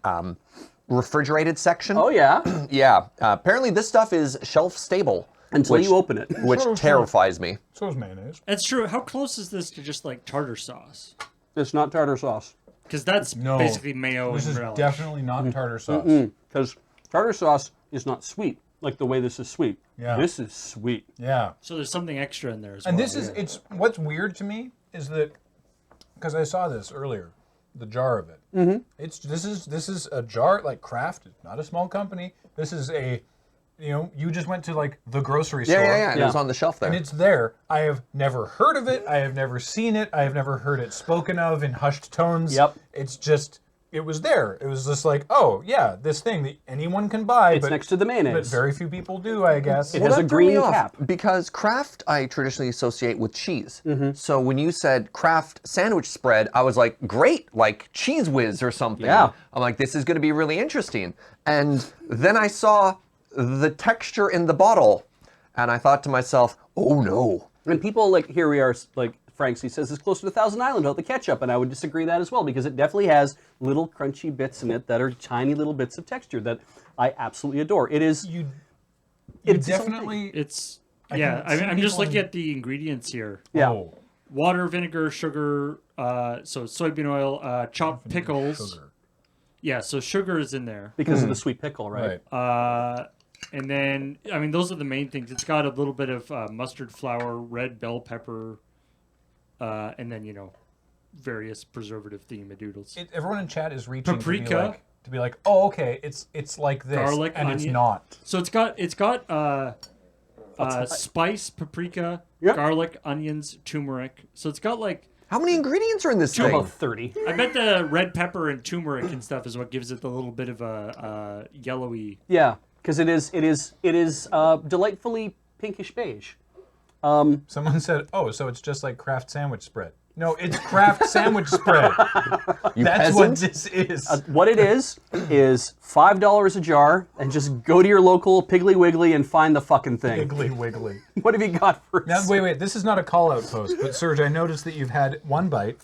refrigerated section. Oh yeah? Yeah. Apparently this stuff is shelf stable. Until you open it. Which terrifies me. So is mayonnaise. That's true. How close is this to just like tartar sauce? It's not tartar sauce. Because that's basically mayo This and is relish. definitely not tartar sauce. Because tartar sauce is not sweet, like the way this is sweet. Yeah. This is sweet. Yeah. So there's something extra in there as And well. this is, it's, what's weird to me is that, because I saw this earlier, the jar of it. This is a jar, like Kraft, not a small company. This is a, you just went to like the grocery store. Yeah. And it was on the shelf there. And it's there. I have never heard of it. I have never seen it. I have never heard it spoken of in hushed tones. Yep. It's just, it was there. It was just like, oh yeah, this thing that anyone can buy. It's next to the mayonnaise. But very few people do, I guess. It has a green cap. Because Kraft I traditionally associate with cheese. So when you said Kraft sandwich spread, I was like, great, like Cheese Whiz or something. Yeah. I'm like, this is going to be really interesting. And then I saw the texture in the bottle, and I thought to myself, oh no. And people like, here we are, like Franksy says, it's closer to Thousand Island without the ketchup, and I would disagree that as well, because it definitely has little crunchy bits in it that are tiny little bits of texture that I absolutely adore. It is... It's definitely... It's... I Yeah, can see I'm just people looking at the ingredients here. Yeah. Oh. Water, vinegar, sugar, so soybean oil, chopped pickles. Sugar. Yeah, so sugar is in there. Because of the sweet pickle, right? And then, I mean, those are the main things. It's got a little bit of mustard flour, red bell pepper, and then, various preservative themadoodles. Everyone in chat is reaching Paprika. to be like, oh, okay, it's like this, Garlic, and onion. it's not. So it's got spice, paprika, garlic, onions, turmeric. So it's got like... How many ingredients are in this thing? About 30. I bet the red pepper and turmeric and stuff is what gives it the little bit of a yellowy... Yeah, because it is delightfully pinkish beige. Someone said, oh, so it's just like Kraft sandwich spread. No, it's Kraft sandwich spread. That's what this is. What it is $5 a jar, and just go to your local Piggly Wiggly and find the fucking thing. Piggly Wiggly. What have you got for us? Now, wait, this is not a call-out post, but Serge, I noticed that you've had one bite.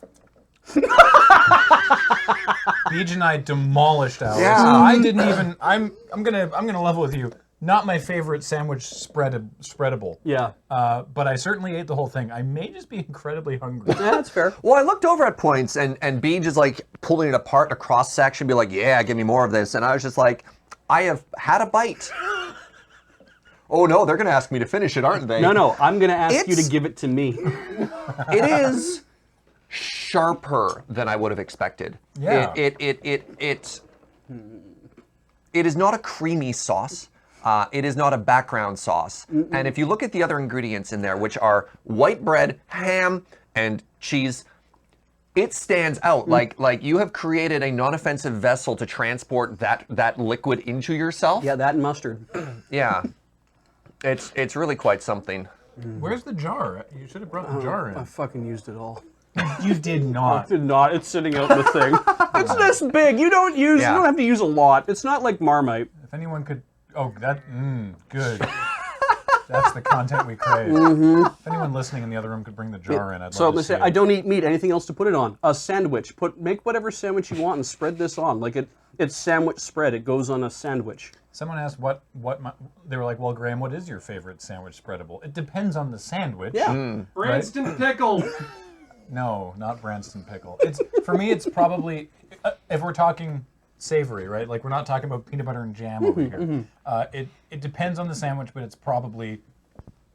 Beej and I demolished ours. Yeah. I didn't even. I'm gonna level with you. Not my favorite sandwich spreadable. Yeah. But I certainly ate the whole thing. I may just be incredibly hungry. Yeah, that's fair. Well, I looked over at points, and Beej is like pulling it apart in a cross section, be like, yeah, give me more of this. And I was just like, I have had a bite. Oh no, they're gonna ask me to finish it, aren't they? No, I'm gonna ask you to give it to me. It is sharper than I would have expected. Yeah. It is not a creamy sauce. It is not a background sauce. And if you look at the other ingredients in there, which are white bread, ham, and cheese, it stands out. Like you have created a non-offensive vessel to transport that liquid into yourself. Yeah, that and mustard. Yeah. It's really quite something. Where's the jar? You should have brought the jar in. I fucking used it all. You did not. I did not. It's sitting out in the thing. It's this big. You don't have to use a lot. It's not like Marmite. If anyone could, good. That's the content we crave. If anyone listening in the other room could bring the jar in, I'd So love to let's see say it. I don't eat meat. Anything else to put it on? A sandwich. Make whatever sandwich you want and spread this on. Like it's sandwich spread. It goes on a sandwich. Someone asked they were like, well, Graham, what is your favorite sandwich spreadable? It depends on the sandwich. Yeah. Branston pickle. No, not Branston pickle. For me, it's probably, if we're talking savory, right? Like we're not talking about peanut butter and jam over here. It depends on the sandwich, but it's probably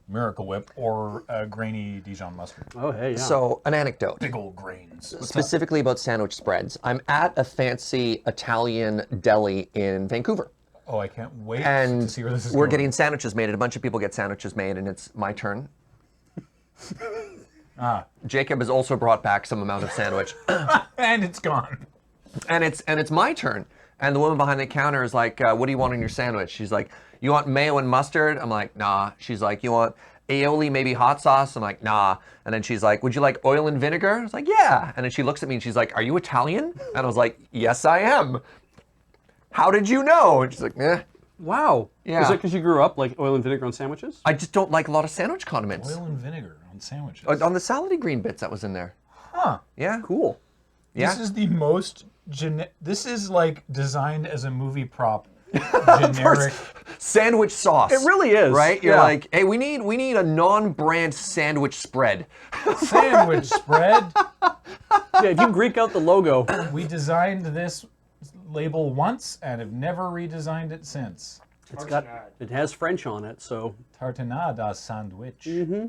Miracle Whip or grainy Dijon mustard. Oh, hey, yeah. So, an anecdote. Big old grains. Specifically about sandwich spreads. I'm at a fancy Italian deli in Vancouver. Oh, I can't wait And to see where this is we're going. getting sandwiches made, and a bunch of people get sandwiches made, and it's my turn. Jacob has also brought back some amount of sandwich. And it's gone. And it's my turn. And the woman behind the counter is like, what do you want on your sandwich? She's like, you want mayo and mustard? I'm like, nah. She's like, you want aioli, maybe hot sauce. I'm like, nah. And then she's like, would you like oil and vinegar? I was like, yeah. And then she looks at me and she's like, are you Italian? And I was like, yes, I am. How did you know? And she's like, eh. Wow. Yeah. Is it because you grew up like oil and vinegar on sandwiches? I just don't like a lot of sandwich condiments. Oil and vinegar on sandwiches. On the salady green bits that was in there. Huh. Yeah. Cool. Yeah. This is the most this is like designed as a movie prop. Generic sandwich sauce. It really is. Right? You're Yeah. like, hey, we need a non-brand sandwich spread. Sandwich spread. Yeah, if you Greek out the logo. We designed this label once and have never redesigned it since. It has French on it, so. Tartinada sandwich. Mm-hmm.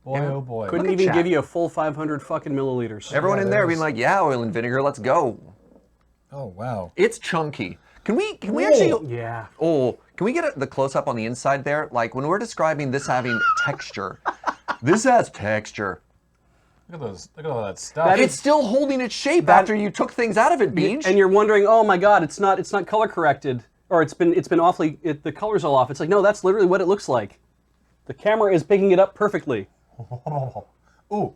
Boy, oh boy. Couldn't Look at even chat. give you a full 500 fucking milliliters. Everyone in there being like, yeah, oil and vinegar, let's go. Oh, wow. It's chunky. Can we actually? Yeah. Oh, can we get the close up on the inside there? Like when we're describing this having texture, this has texture. Look at all that stuff. It's still holding its shape after you took things out of it, Beach. And you're wondering, oh my God, it's not color corrected, or it's been awfully, the color's all off. It's like, no, that's literally what it looks like. The camera is picking it up perfectly. Ooh,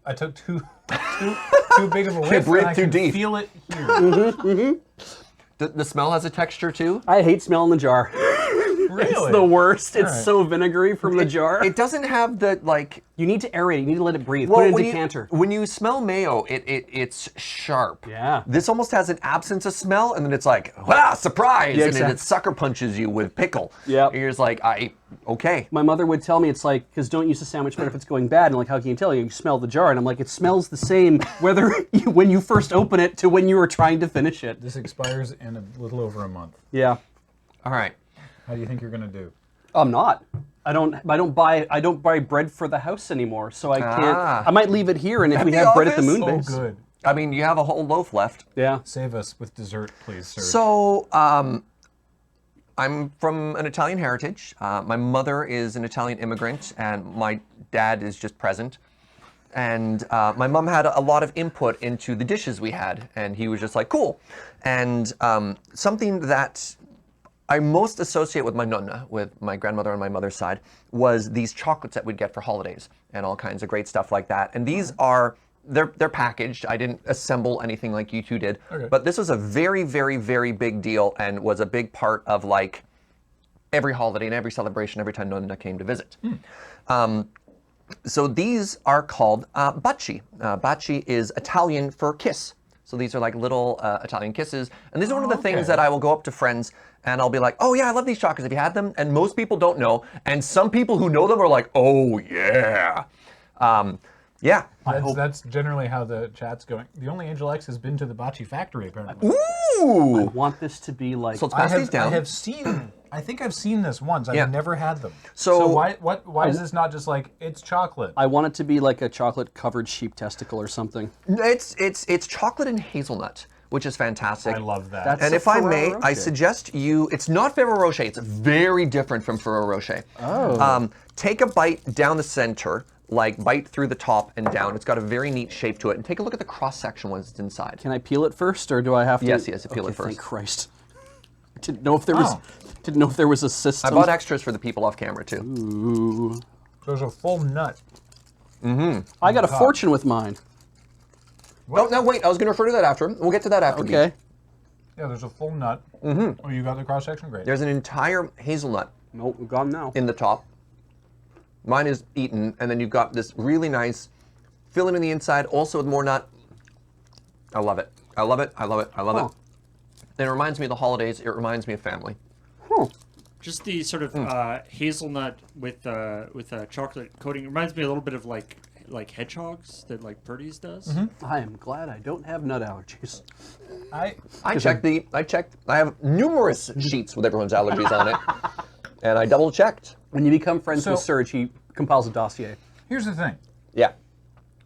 I took too big of a whiff. breathed and I too can deep. Feel it here. The smell has a texture too? I hate smelling the jar. Really? It's the worst. It's Alright. so vinegary from the jar. It doesn't have the, like... You need to aerate it. You need to let it breathe. Put it in a decanter. When you smell mayo, it's sharp. Yeah. This almost has an absence of smell, and then it's like, wow, surprise! Yeah, And then exactly. it sucker punches you with pickle. Yep. And you're just like, okay. My mother would tell me, it's like, because don't use the sandwich bread if it's going bad. And like, how can you tell? You smell the jar. And I'm like, it smells the same whether when you first open it to when you were trying to finish it. This expires in a little over a month. Yeah. All right. How do you think you're gonna do? I'm not. I don't buy bread for the house anymore, so I can't. I might leave it here, and if At we the have bread at the office? moon Oh, base. good. I mean, you have a whole loaf left. Yeah. Save us with dessert, please, sir. So, I'm from an Italian heritage. My mother is an Italian immigrant, and my dad is just present. And my mom had a lot of input into the dishes we had, and he was just like, cool. And something that I most associate with my nonna, with my grandmother on my mother's side, was these chocolates that we'd get for holidays and all kinds of great stuff like that. And these are, they're packaged. I didn't assemble anything like you two did. Okay. But this was a very, very, very big deal and was a big part of like every holiday and every celebration every time nonna came to visit. So these are called baci. Baci is Italian for kiss. So these are like little Italian kisses. And these are one of the things that I will go up to friends and I'll be like, oh yeah, I love these chocolates. Have you had them? And most people don't know. And some people who know them are like, oh yeah. Yeah. That's generally how the chat's going. The only Angel X has been to the Baci factory, apparently. Ooh! I want this to be like. So let's pass these down. I have seen. I think I've seen this once. I've Yeah. never had them. So why is this not just like it's chocolate? I want it to be like a chocolate-covered sheep testicle or something. It's chocolate and hazelnut, which is fantastic. I love that. That's And a if I Ferrero may, I Rocher. suggest you, it's not Ferrero Rocher, it's very different from Ferrero Rocher. Oh. Take a bite down the center, like bite through the top and down. It's got a very neat shape to it. And take a look at the cross-section once it's inside. Can I peel it first, or do I have to? Yes, peel it Okay, first. Thank Christ. I didn't know if there was. Didn't know if there was a I system. bought extras for the people off camera too. Ooh. So there's a full nut. I got a fortune with mine. Oh, no, wait, I was going to refer to that after. We'll get to that after. Okay. Yeah, there's a full nut. Oh, you got the cross section? Great. There's an entire hazelnut Nope, we're gone now. in the top. Mine is eaten, and then you've got this really nice filling in the inside, also with more nut. I love it. I love it. I love it. I love it. And it reminds me of the holidays. It reminds me of family. Just the sort of hazelnut with a chocolate coating reminds me a little bit of like hedgehogs that like Purdy's does. I am glad I don't have nut allergies. I checked. I have numerous sheets with everyone's allergies on it, and I double checked. When you become friends So- with Serge, he compiles a dossier. Here's the thing. Yeah.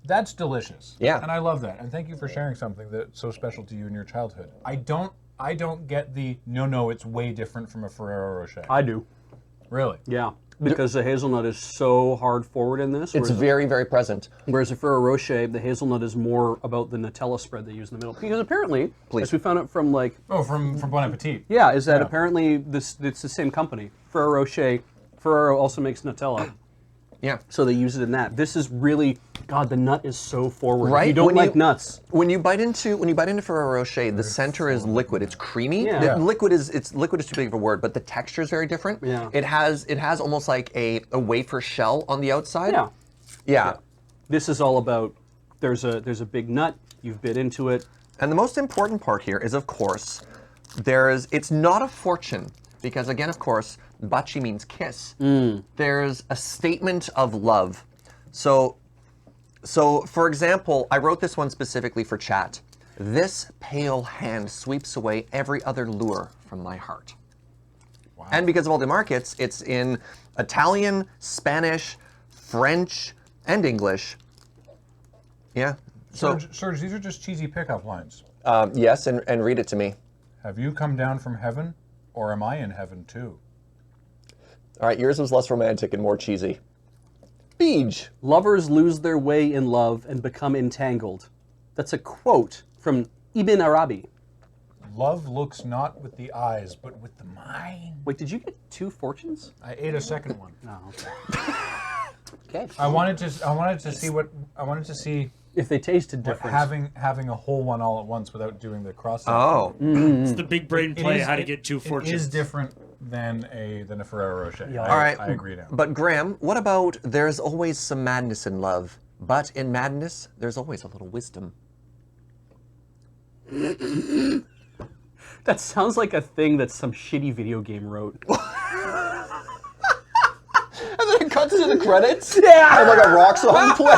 That's delicious. Yeah. And I love that. And thank you for sharing something that's so special to you in your childhood. I don't get the no, it's way different from a Ferrero Rocher. I do. Really? Yeah. Because the hazelnut is so hard forward in this. It's very, very present. Whereas a Ferrero Rocher, the hazelnut is more about the Nutella spread they use in the middle. Because apparently, as we found out from like... Oh, from Bon Appetit. Yeah, is that apparently it's the same company. Ferrero Rocher Ferrero also makes Nutella. Yeah. So they use it in that. This is really, God, the nut is so forward. Right? If you don't When like nuts. When you bite into Ferrero Rocher, the center is liquid. It's creamy. Yeah. Liquid is too big of a word, but the texture is very different. Yeah. It has almost like a wafer shell on the outside. Yeah. Yeah. This is all about there's a big nut, you've bit into it. And the most important part here is, of course, it's not a fortune, because again, of course, bachi means kiss. There's a statement of love. So for example, I wrote this one specifically for chat. This pale hand sweeps away every other lure from my heart. Wow. And because of all the markets, it's in Italian, Spanish, French, and English. Yeah. So, Serge, these are just cheesy pickup lines. yes, and read it to me. Have you come down from heaven, or am I in heaven too? All right, yours was less romantic and more cheesy. Beej. Lovers lose their way in love and become entangled. That's a quote from Ibn Arabi. Love looks not with the eyes, but with the mind. Wait, did you get 2 fortunes? I ate a second one. No, okay. Okay. I wanted to see if they tasted what different. having a whole one all at once without doing the cross. Oh. It's the big brain play, how to get 2 fortunes. It is different than a Ferrero Rocher. Yeah. All right. I agree now. But Graham, what about there's always some madness in love, but in madness, there's always a little wisdom. That sounds like a thing that some shitty video game wrote. And then it cuts to the credits. Yeah. And like a rock song plays.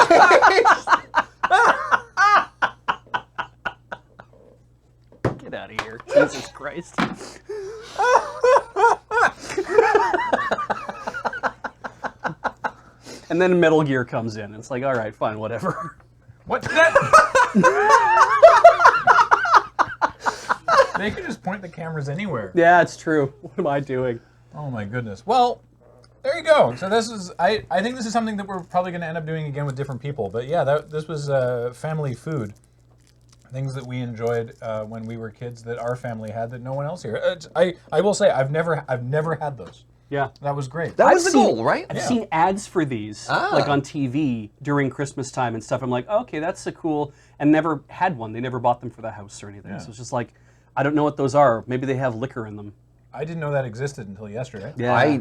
Get out of here. Jesus Christ. And then Metal Gear comes in. It's like, all right, fine, whatever. What? That? They could just point the cameras anywhere. Yeah, it's true. What am I doing? Oh my goodness. Well, there you go. So this is, I think this is something that we're probably going to end up doing again with different people. But yeah, this was family food. Things that we enjoyed when we were kids that our family had that no one else here. I will say I've never had those. Yeah. That was great. That was the goal, right? I've seen ads for these, like on TV during Christmas time and stuff. I'm like, okay, that's a cool, and never had one. They never bought them for the house or anything. Yeah. So it's just like, I don't know what those are. Maybe they have liquor in them. I didn't know that existed until yesterday. Yeah.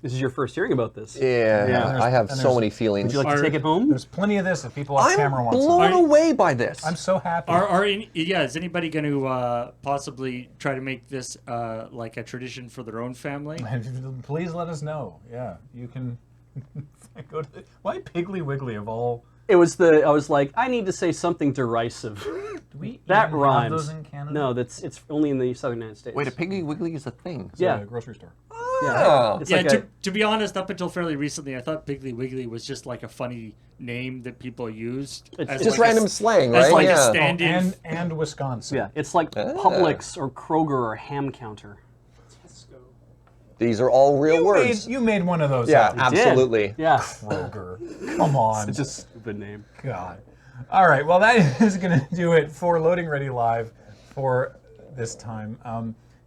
This is your first hearing about this. Yeah. I have so many feelings. Would you like to take it home? There's plenty of this if people off camera want I'm some. blown away by this. I'm so happy. Is anybody going to possibly try to make this like a tradition for their own family? Please let us know. Yeah, you can go to why Piggly Wiggly of all. It was I was like, I need to say something derisive. Do we that even rhymes. have those in Canada? No, it's only in the southern United States. Wait, a Piggly Wiggly is a thing. It's a grocery store. Yeah, it's yeah. like To be honest, up until fairly recently, I thought Piggly Wiggly was just like a funny name that people used. It's just random slang, right? As like Yeah. a stand-in. And Wisconsin. Yeah, it's like Publix or Kroger or Ham Counter. These are all real words. You made one of those. Yeah, up. absolutely. Yeah. Kroger. Come on. It's just a stupid name. God. All right. Well, that is going to do it for Loading Ready Live for this time.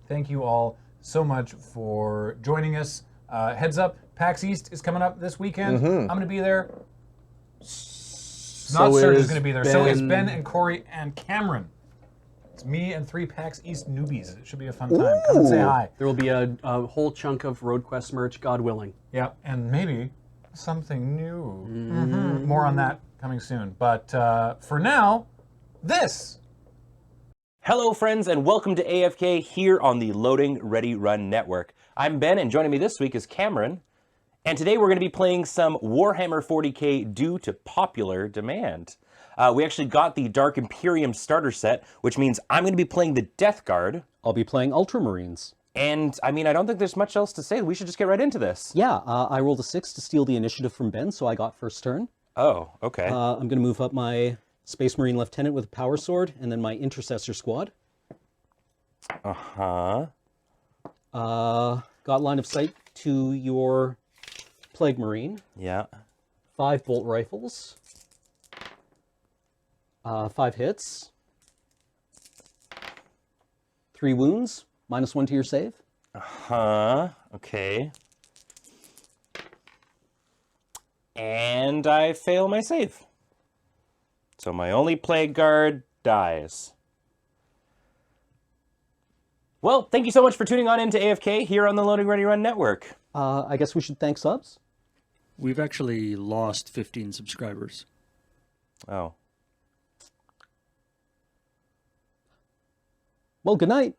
Thank you all so much for joining us. Heads up, PAX East is coming up this weekend. I'm going to be there. Not Serge is going to be there. So is Ben and Corey and Cameron. It's me and 3 PAX East newbies. It should be a fun time. Come and say hi. There will be a whole chunk of RoadQuest merch, God willing. Yeah, and maybe something new. More on that coming soon. But for now, this. Hello, friends, and welcome to AFK here on the Loading Ready Run Network. I'm Ben, and joining me this week is Cameron. And today we're going to be playing some Warhammer 40k due to popular demand. We actually got the Dark Imperium starter set, which means I'm going to be playing the Death Guard. I'll be playing Ultramarines. And, I mean, I don't think there's much else to say. We should just get right into this. Yeah, I rolled a 6 to steal the initiative from Ben, so I got first turn. Oh, okay. I'm going to move up my Space Marine Lieutenant with a Power Sword, and then my Intercessor Squad. Uh-huh. Got line of sight to your Plague Marine. Yeah. 5 bolt rifles. 5 hits. 3 wounds. -1 to your save. Uh-huh. Okay. And I fail my save. So my only plague guard dies. Well, thank you so much for tuning on into AFK here on the Loading Ready Run Network. I guess we should thank subs. We've actually lost 15 subscribers. Oh. Well, good night.